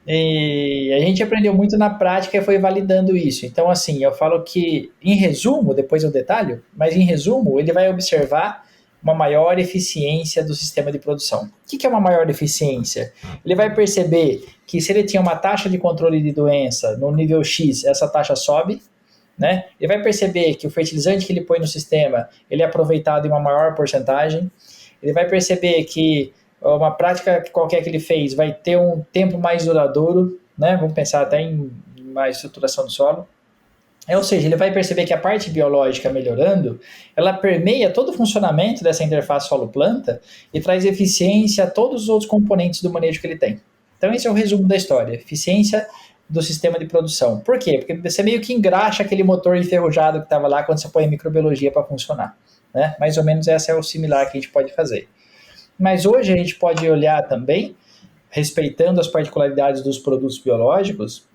E a gente aprendeu muito na prática e foi validando isso. Então, assim, eu falo que, em resumo, depois eu detalho, mas em resumo, ele vai observar uma maior eficiência do sistema de produção. O que é uma maior eficiência? Ele vai perceber que se ele tinha uma taxa de controle de doença no nível X, essa taxa sobe, né? Ele vai perceber que o fertilizante que ele põe no sistema, ele é aproveitado em uma maior porcentagem. Ele vai perceber que uma prática qualquer que ele fez vai ter um tempo mais duradouro, né? Vamos pensar até em mais estruturação do solo. Ou seja, ele vai perceber que a parte biológica melhorando, ela permeia todo o funcionamento dessa interface solo-planta e traz eficiência a todos os outros componentes do manejo que ele tem. Então esse é o resumo da história, eficiência do sistema de produção. Por quê? Porque você meio que engraxa aquele motor enferrujado que estava lá quando você põe a microbiologia para funcionar. Né? Mais ou menos essa é o similar que a gente pode fazer. Mas hoje a gente pode olhar também, respeitando as particularidades dos produtos biológicos,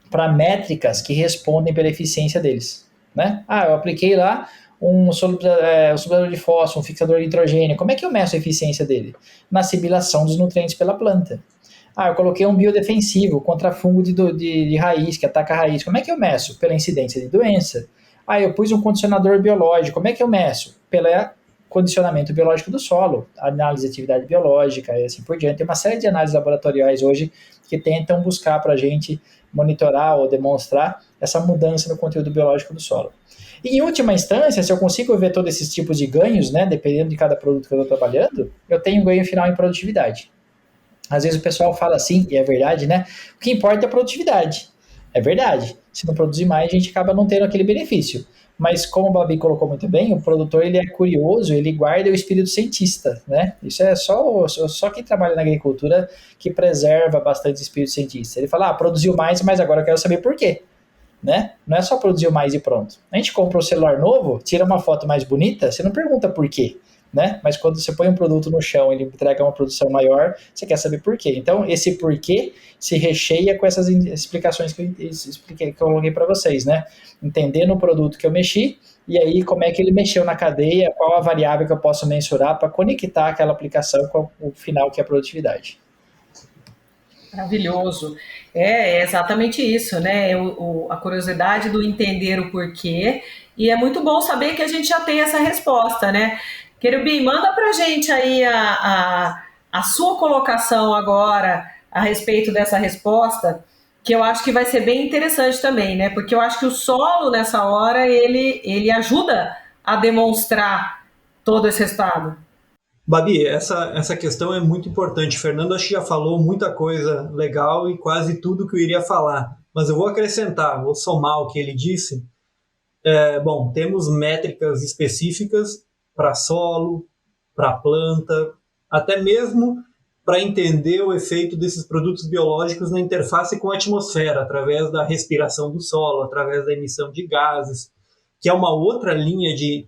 para métricas que respondem pela eficiência deles. Né? Eu apliquei lá um solubilizador de fósforo, um fixador de nitrogênio. Como é que eu meço a eficiência dele? Na assimilação dos nutrientes pela planta. Eu coloquei um biodefensivo contra fungo de raiz, que ataca a raiz. Como é que eu meço? Pela incidência de doença. Eu pus um condicionador biológico. Como é que eu meço? Pelo condicionamento biológico do solo, análise de atividade biológica e assim por diante. Tem uma série de análises laboratoriais hoje que tentam buscar para a gente monitorar ou demonstrar essa mudança no conteúdo biológico do solo. E, em última instância, se eu consigo ver todos esses tipos de ganhos, né, dependendo de cada produto que eu estou trabalhando, eu tenho um ganho final em produtividade. Às vezes o pessoal fala assim, e é verdade, né? O que importa é a produtividade. É verdade. Se não produzir mais, a gente acaba não tendo aquele benefício. Mas, como o Babi colocou muito bem, o produtor ele é curioso, ele guarda o espírito cientista, né? Isso é só quem trabalha na agricultura que preserva bastante o espírito cientista. Ele fala, produziu mais, mas agora eu quero saber por quê. Né? Não é só produzir mais e pronto. A gente compra um celular novo, tira uma foto mais bonita, você não pergunta por quê. Né? Mas quando você põe um produto no chão, ele entrega uma produção maior, você quer saber por quê. Então, esse porquê se recheia com essas explicações que eu coloquei para vocês, né? Entendendo o produto que eu mexi, e aí como é que ele mexeu na cadeia, qual a variável que eu posso mensurar para conectar aquela aplicação com o final, que é a produtividade. Maravilhoso. É exatamente isso, né? A curiosidade do entender o porquê, e é muito bom saber que a gente já tem essa resposta, né? Querubim, manda pra gente aí a sua colocação agora a respeito dessa resposta, que eu acho que vai ser bem interessante também, né? Porque eu acho que o solo, nessa hora, ele ajuda a demonstrar todo esse resultado. Babi, essa questão é muito importante. Fernando acho que já falou muita coisa legal e quase tudo que eu iria falar. Mas eu vou acrescentar, vou somar o que ele disse. Bom, temos métricas específicas para solo, para planta, até mesmo para entender o efeito desses produtos biológicos na interface com a atmosfera, através da respiração do solo, através da emissão de gases, que é uma outra linha de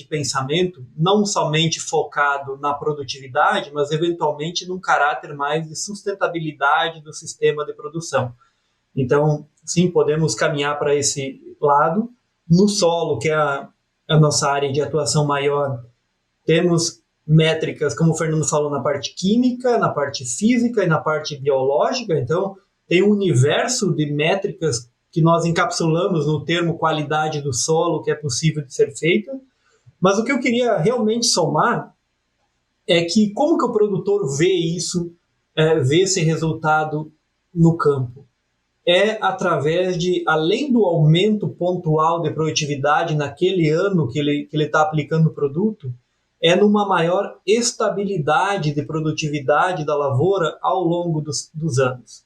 pensamento, não somente focado na produtividade, mas eventualmente num caráter mais de sustentabilidade do sistema de produção. Então, sim, podemos caminhar para esse lado. No solo, que é a nossa área de atuação maior, temos métricas, como o Fernando falou, na parte química, na parte física e na parte biológica. Então, tem um universo de métricas que nós encapsulamos no termo qualidade do solo, que é possível de ser feita. Mas o que eu queria realmente somar é que como que o produtor vê isso, vê esse resultado no campo? É através de, além do aumento pontual de produtividade naquele ano que ele está aplicando o produto, é numa maior estabilidade de produtividade da lavoura ao longo dos anos.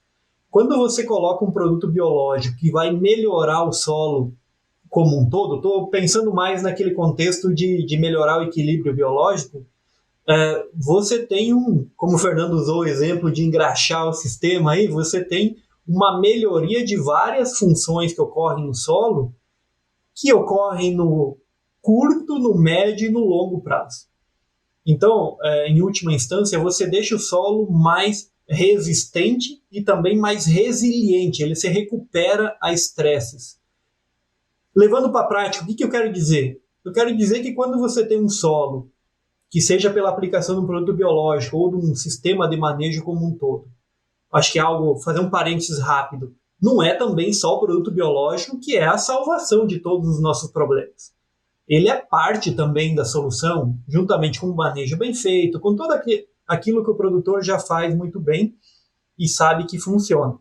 Quando você coloca um produto biológico que vai melhorar o solo como um todo, estou pensando mais naquele contexto de melhorar o equilíbrio biológico, você tem como o Fernando usou o exemplo de engraxar o sistema, aí você tem uma melhoria de várias funções que ocorrem no solo, que ocorrem no curto, no médio e no longo prazo. Então, em última instância, você deixa o solo mais resistente e também mais resiliente, ele se recupera a estresses. Levando para a prática, o que eu quero dizer? Eu quero dizer que quando você tem um solo, que seja pela aplicação de um produto biológico ou de um sistema de manejo como um todo, acho que é algo, fazer um parênteses rápido, não é também só o produto biológico que é a salvação de todos os nossos problemas. Ele é parte também da solução, juntamente com um manejo bem feito, com todo aquilo que o produtor já faz muito bem e sabe que funciona.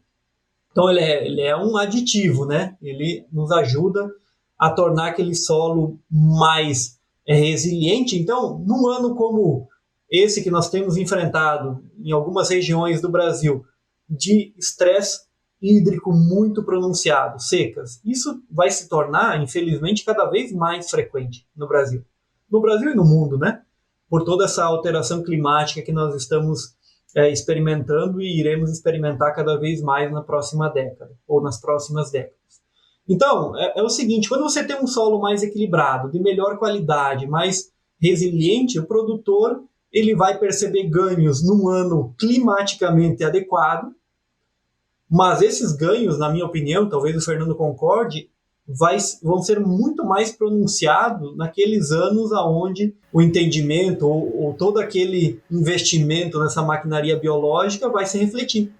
Então ele é um aditivo, né? Ele nos ajuda a tornar aquele solo mais resiliente. Então, num ano como esse que nós temos enfrentado em algumas regiões do Brasil, de estresse hídrico muito pronunciado, secas, isso vai se tornar, infelizmente, cada vez mais frequente no Brasil. No Brasil e no mundo, né? Por toda essa alteração climática que nós estamos experimentando e iremos experimentar cada vez mais na próxima década, ou nas próximas décadas. Então, é o seguinte, quando você tem um solo mais equilibrado, de melhor qualidade, mais resiliente, o produtor ele vai perceber ganhos num ano climaticamente adequado, mas esses ganhos, na minha opinião, talvez o Fernando concorde, vão ser muito mais pronunciados naqueles anos onde o entendimento ou todo aquele investimento nessa maquinaria biológica vai se refletir.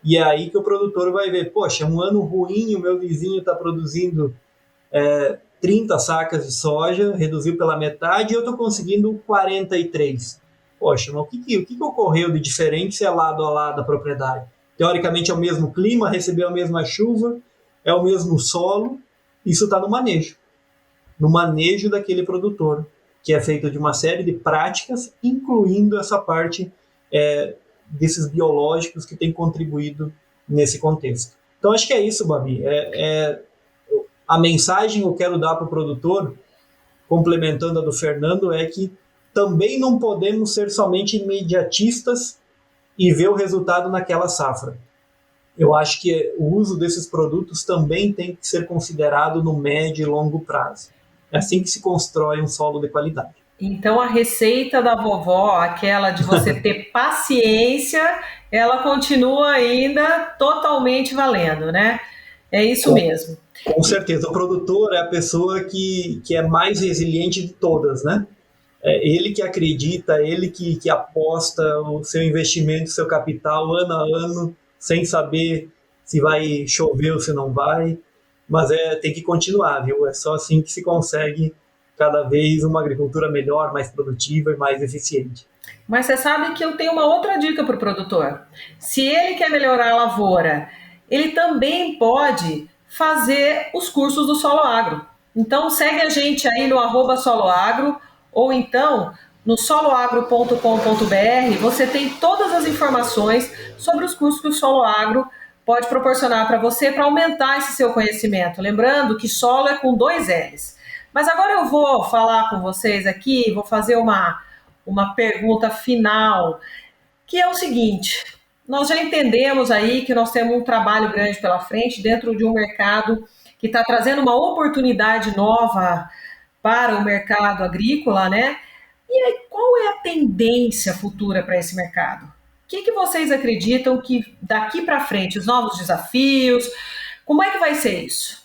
E é aí que o produtor vai ver, poxa, um ano ruim, o meu vizinho está produzindo 30 sacas de soja, reduziu pela metade, e eu estou conseguindo 43. Poxa, mas o que ocorreu de diferente se é lado a lado da propriedade? Teoricamente é o mesmo clima, recebeu a mesma chuva, é o mesmo solo, isso está no manejo daquele produtor, que é feito de uma série de práticas, incluindo essa parte desses biológicos que têm contribuído nesse contexto. Então acho que é isso, Babi. A mensagem que eu quero dar para o produtor, complementando a do Fernando, é que também não podemos ser somente imediatistas e ver o resultado naquela safra. Eu acho que o uso desses produtos também tem que ser considerado no médio e longo prazo. É assim que se constrói um solo de qualidade. Então a receita da vovó, aquela de você ter paciência, ela continua ainda totalmente valendo, né? É isso mesmo. Com certeza. O produtor é a pessoa que é mais resiliente de todas, né? É ele que acredita, ele que aposta o seu investimento, o seu capital ano a ano, sem saber se vai chover ou se não vai. Mas tem que continuar, viu? É só assim que se consegue cada vez uma agricultura melhor, mais produtiva e mais eficiente. Mas você sabe que eu tenho uma outra dica para o produtor. Se ele quer melhorar a lavoura, ele também pode fazer os cursos do Solo Agro. Então segue a gente aí no @soloagro, ou então no soloagro.com.br você tem todas as informações sobre os cursos que o Solo Agro pode proporcionar para você para aumentar esse seu conhecimento. Lembrando que solo é com 2 L's. Mas agora eu vou falar com vocês aqui, vou fazer uma pergunta final, que é o seguinte: nós já entendemos aí que nós temos um trabalho grande pela frente dentro de um mercado que está trazendo uma oportunidade nova para o mercado agrícola, né? E aí, qual é a tendência futura para esse mercado? O que vocês acreditam que daqui para frente, os novos desafios, como é que vai ser isso?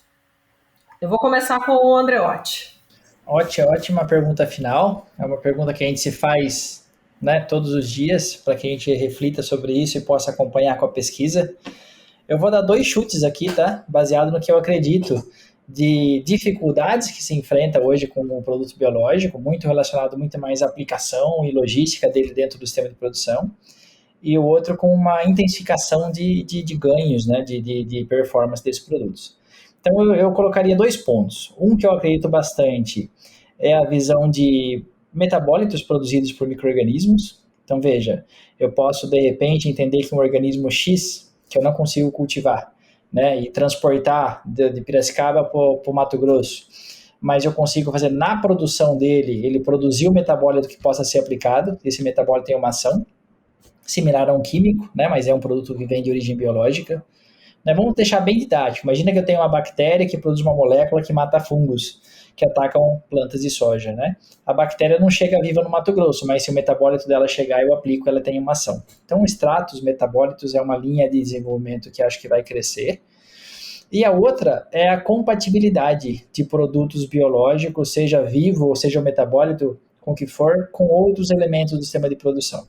Eu vou começar com o Andreotti. Ótima pergunta final. É uma pergunta que a gente se faz, né, todos os dias, para que a gente reflita sobre isso e possa acompanhar com a pesquisa. Eu vou dar 2 chutes aqui, tá? Baseado no que eu acredito de dificuldades que se enfrenta hoje com o produto biológico, muito relacionado muito mais à aplicação e logística dele dentro do sistema de produção, e o outro com uma intensificação de ganhos, né, de performance desses produtos. Então eu colocaria 2 pontos. Um que eu acredito bastante é a visão de metabólitos produzidos por micro-organismos. Então veja, eu posso de repente entender que um organismo X que eu não consigo cultivar, né, e transportar de Piracicaba para o Mato Grosso, mas eu consigo fazer na produção dele, ele produzir um metabólito que possa ser aplicado. Esse metabólito tem uma ação similar a um químico, né, mas é um produto que vem de origem biológica. Né, vamos deixar bem didático. Imagina que eu tenho uma bactéria que produz uma molécula que mata fungos que atacam plantas de soja, né? A bactéria não chega viva no Mato Grosso, mas se o metabólito dela chegar, eu aplico, ela tem uma ação. Então, extratos, metabólitos é uma linha de desenvolvimento que acho que vai crescer. E a outra é a compatibilidade de produtos biológicos, seja vivo ou seja o metabólito, com o que for, com outros elementos do sistema de produção.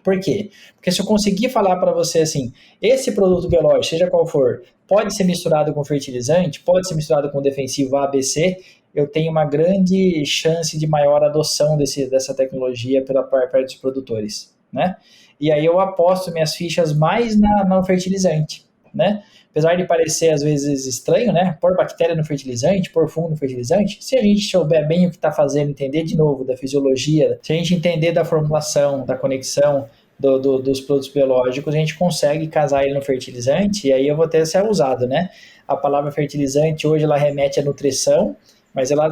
Por quê? Porque se eu conseguir falar para você assim, esse produto biológico, seja qual for, pode ser misturado com fertilizante, pode ser misturado com defensivo A, B, C, eu tenho uma grande chance de maior adoção dessa tecnologia pela parte dos produtores, né? E aí eu aposto minhas fichas mais no fertilizante, né? Apesar de parecer às vezes estranho, né? Pôr bactéria no fertilizante, pôr fungo no fertilizante, se a gente souber bem o que está fazendo, entender de novo da fisiologia, se a gente entender da formulação, da conexão dos produtos biológicos, a gente consegue casar ele no fertilizante, e aí eu vou ter ser usado, né? A palavra fertilizante hoje ela remete à nutrição, mas ela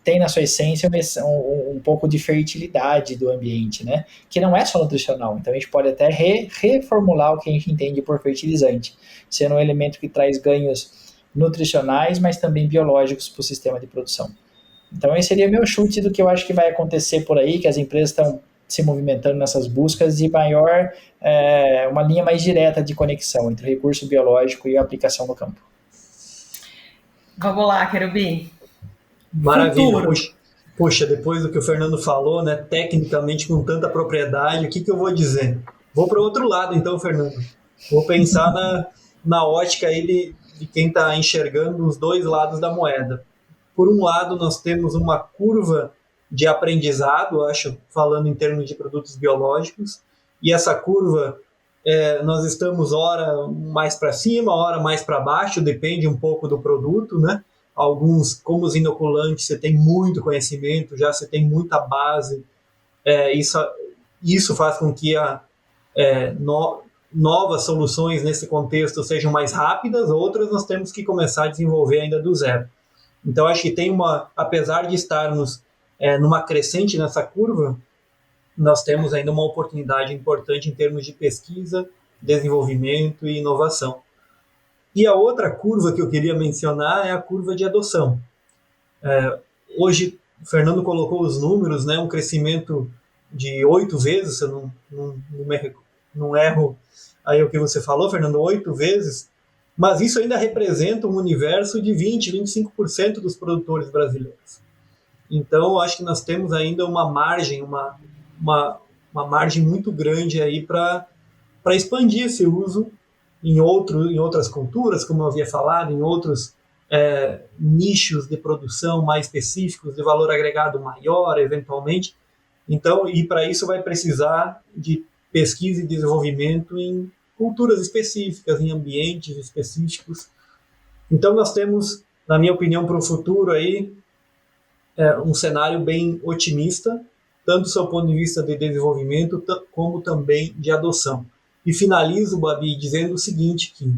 tem na sua essência um pouco de fertilidade do ambiente, né? Que não é só nutricional. Então a gente pode até reformular o que a gente entende por fertilizante, sendo um elemento que traz ganhos nutricionais, mas também biológicos para o sistema de produção. Então esse seria meu chute do que eu acho que vai acontecer por aí, que as empresas estão se movimentando nessas buscas de uma linha mais direta de conexão entre o recurso biológico e a aplicação no campo. Vamos lá, Querubim. Maravilha. Puxa, depois do que o Fernando falou, né, tecnicamente com tanta propriedade, o que eu vou dizer? Vou para o outro lado então, Fernando. Vou pensar na ótica aí de quem está enxergando os dois lados da moeda. Por um lado, nós temos uma curva de aprendizado, acho, falando em termos de produtos biológicos, e essa curva, nós estamos ora mais para cima, ora mais para baixo, depende um pouco do produto, né? Alguns, como os inoculantes, você tem muito conhecimento, já você tem muita base, isso faz com que novas soluções nesse contexto sejam mais rápidas, outras nós temos que começar a desenvolver ainda do zero. Então, acho que tem apesar de estarmos numa crescente nessa curva, nós temos ainda uma oportunidade importante em termos de pesquisa, desenvolvimento e inovação. E a outra curva que eu queria mencionar é a curva de adoção. Hoje, o Fernando colocou os números, né, um crescimento de 8 vezes, se eu não erro aí o que você falou, Fernando, 8 vezes, mas isso ainda representa um universo de 20-25% dos produtores brasileiros. Então, acho que nós temos ainda uma margem, uma margem muito grande aí para expandir esse uso em outras culturas, como eu havia falado, em outros nichos de produção mais específicos, de valor agregado maior, eventualmente. Então, e para isso vai precisar de pesquisa e desenvolvimento em culturas específicas, em ambientes específicos. Então, nós temos, na minha opinião, para o futuro aí, um cenário bem otimista, tanto do seu ponto de vista de desenvolvimento, como também de adoção. E finalizo, Babi, dizendo o seguinte, que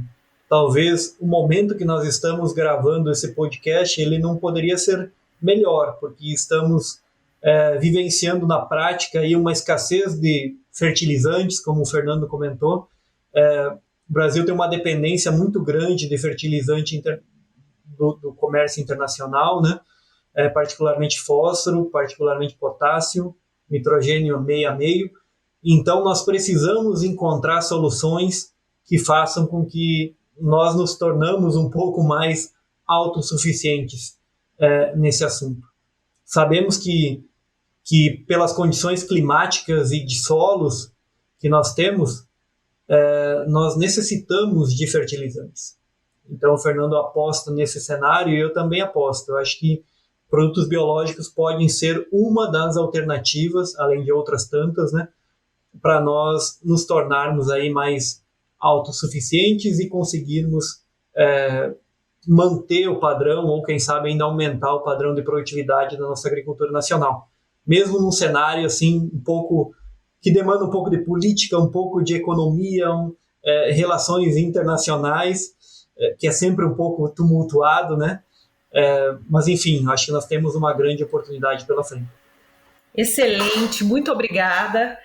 talvez o momento que nós estamos gravando esse podcast, ele não poderia ser melhor, porque estamos vivenciando na prática aí uma escassez de fertilizantes, como o Fernando comentou. O Brasil tem uma dependência muito grande de fertilizante do comércio internacional, né? Particularmente fósforo, particularmente potássio, nitrogênio meio a meio. Então, nós precisamos encontrar soluções que façam com que nós nos tornamos um pouco mais autossuficientes nesse assunto. Sabemos que pelas condições climáticas e de solos que nós temos, nós necessitamos de fertilizantes. Então, o Fernando aposta nesse cenário e eu também aposto. Eu acho que produtos biológicos podem ser uma das alternativas, além de outras tantas, né, para nós nos tornarmos aí mais autossuficientes e conseguirmos manter o padrão, ou quem sabe ainda aumentar o padrão de produtividade da nossa agricultura nacional. Mesmo num cenário assim, um pouco que demanda um pouco de política, um pouco de economia, relações internacionais, que é sempre um pouco tumultuado, né? Mas, enfim, acho que nós temos uma grande oportunidade pela frente. Excelente, muito obrigada.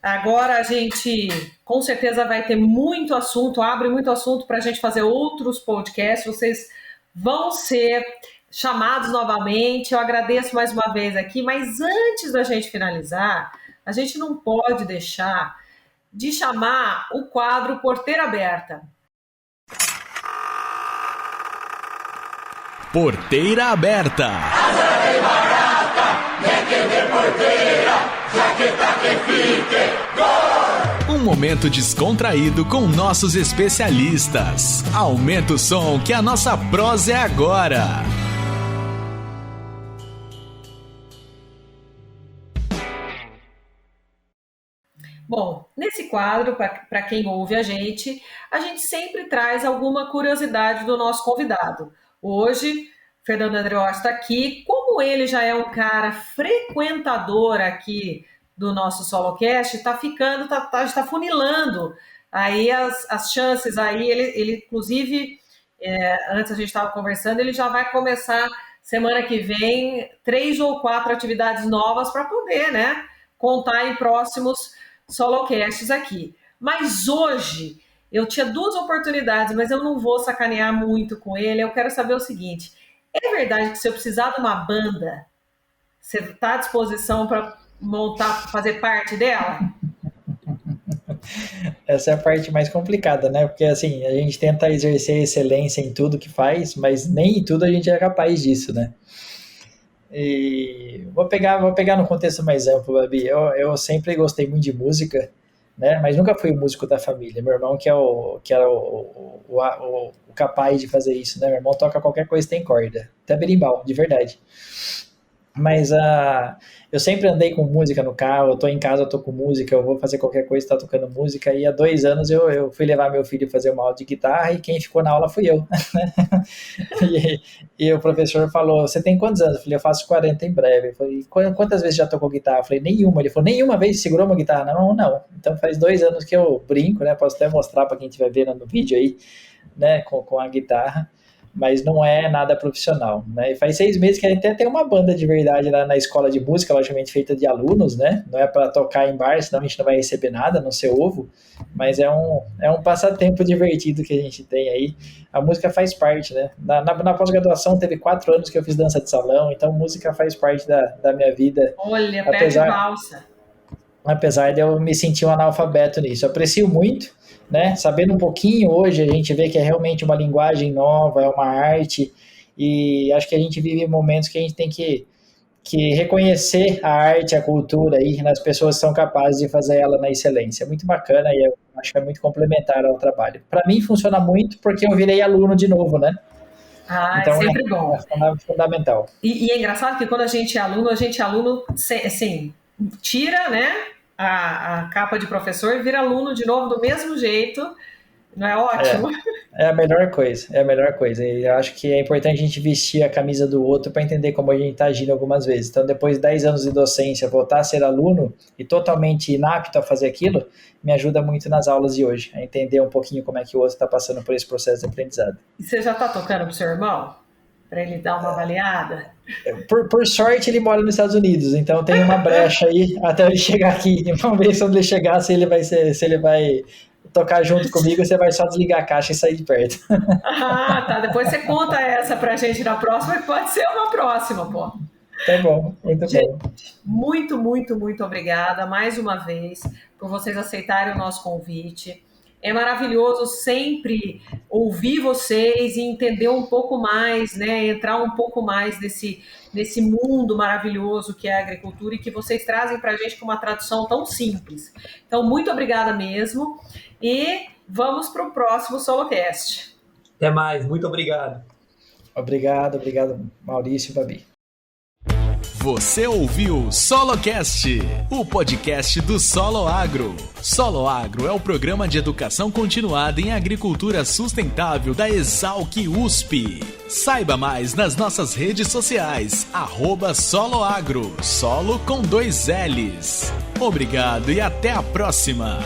Agora a gente, com certeza, vai ter muito assunto, abre muito assunto para a gente fazer outros podcasts. Vocês vão ser chamados novamente. Eu agradeço mais uma vez aqui, mas antes da gente finalizar, a gente não pode deixar de chamar o quadro Porteira Aberta. Porteira Aberta. Um momento descontraído com nossos especialistas. Aumenta o som que a nossa prosa é agora. Bom, nesse quadro, para quem ouve a gente sempre traz alguma curiosidade do nosso convidado. Hoje, Fernando Andreotti está aqui. Como ele já é um cara frequentador aqui do nosso SoloCast, está funilando aí as chances aí. Ele inclusive, antes a gente estava conversando, ele já vai começar semana que vem 3 ou 4 atividades novas para poder, né, contar em próximos SoloCasts aqui. Mas hoje eu tinha 2 oportunidades, mas eu não vou sacanear muito com ele. Eu quero saber o seguinte: é verdade que se eu precisar de uma banda, você está à disposição para montar, fazer parte dela? Essa é a parte mais complicada, né? Porque assim, a gente tenta exercer excelência em tudo que faz, mas nem em tudo a gente é capaz disso, né? E vou pegar no contexto mais amplo, Babi. Eu sempre gostei muito de música, né? Mas nunca fui o músico da família. Meu irmão que era o capaz de fazer isso, né? Meu irmão toca qualquer coisa que tem corda, até berimbau, de verdade. Mas eu sempre andei com música no carro, eu tô em casa, eu tô com música, eu vou fazer qualquer coisa, tá tocando música, e há 2 anos eu fui levar meu filho fazer uma aula de guitarra, e quem ficou na aula fui eu. e o professor falou: você tem quantos anos? Eu falei: eu faço 40 em breve. Eu falei: quantas vezes já tocou guitarra? Eu falei: nenhuma. Ele falou: nenhuma vez segurou uma guitarra? Não. Então faz 2 anos que eu brinco, né? Posso até mostrar para quem estiver vendo no vídeo aí, né? Com a guitarra. Mas não é nada profissional, né? E faz 6 meses que a gente até tem uma banda de verdade lá na escola de música, logicamente feita de alunos, né? Não é para tocar em bar, senão a gente não vai receber nada, não ser ovo, mas é um passatempo divertido que a gente tem aí. A música faz parte, né? Na pós-graduação teve 4 anos que eu fiz dança de salão, então música faz parte da minha vida. Olha, pé de valsa. Apesar de eu me sentir um analfabeto nisso. Eu aprecio muito, né? Sabendo um pouquinho hoje, a gente vê que é realmente uma linguagem nova, é uma arte, e acho que a gente vive momentos que a gente tem que reconhecer a arte, a cultura aí nas pessoas que são capazes de fazer ela na excelência. É muito bacana e eu acho que é muito complementar ao trabalho. Para mim funciona muito porque eu virei aluno de novo, né? Então, é sempre bom. É fundamental. E é engraçado que quando a gente é aluno, assim, tira, né, a capa de professor e vira aluno de novo do mesmo jeito. Não é ótimo? É a melhor coisa, E eu acho que é importante a gente vestir a camisa do outro para entender como a gente está agindo algumas vezes. Então, depois de 10 anos de docência, voltar a ser aluno e totalmente inapto a fazer aquilo, me ajuda muito nas aulas de hoje, a entender um pouquinho como é que o outro está passando por esse processo de aprendizado. E você já está tocando pro seu irmão? Para ele dar uma avaliada? Por sorte, ele mora nos Estados Unidos, então tem uma brecha aí até ele chegar aqui. Vamos ver se quando ele chegar, se ele vai tocar junto comigo, você vai só desligar a caixa e sair de perto. Ah, tá. Depois você conta essa pra gente na próxima, que pode ser uma próxima, pô. Tá bom, muito bom. Muito, muito, muito obrigada mais uma vez por vocês aceitarem o nosso convite. É maravilhoso sempre ouvir vocês e entender um pouco mais, né? Entrar um pouco mais nesse mundo maravilhoso que é a agricultura e que vocês trazem para a gente com uma tradução tão simples. Então, muito obrigada mesmo e vamos para o próximo SoloCast. Até mais, muito obrigado. Obrigado, Maurício e Babi. Você ouviu SoloCast, o podcast do Solo Agro. Solo Agro é o programa de educação continuada em agricultura sustentável da Exalc USP. Saiba mais nas nossas redes sociais, @soloagro, solo com 2 Ls. Obrigado e até a próxima!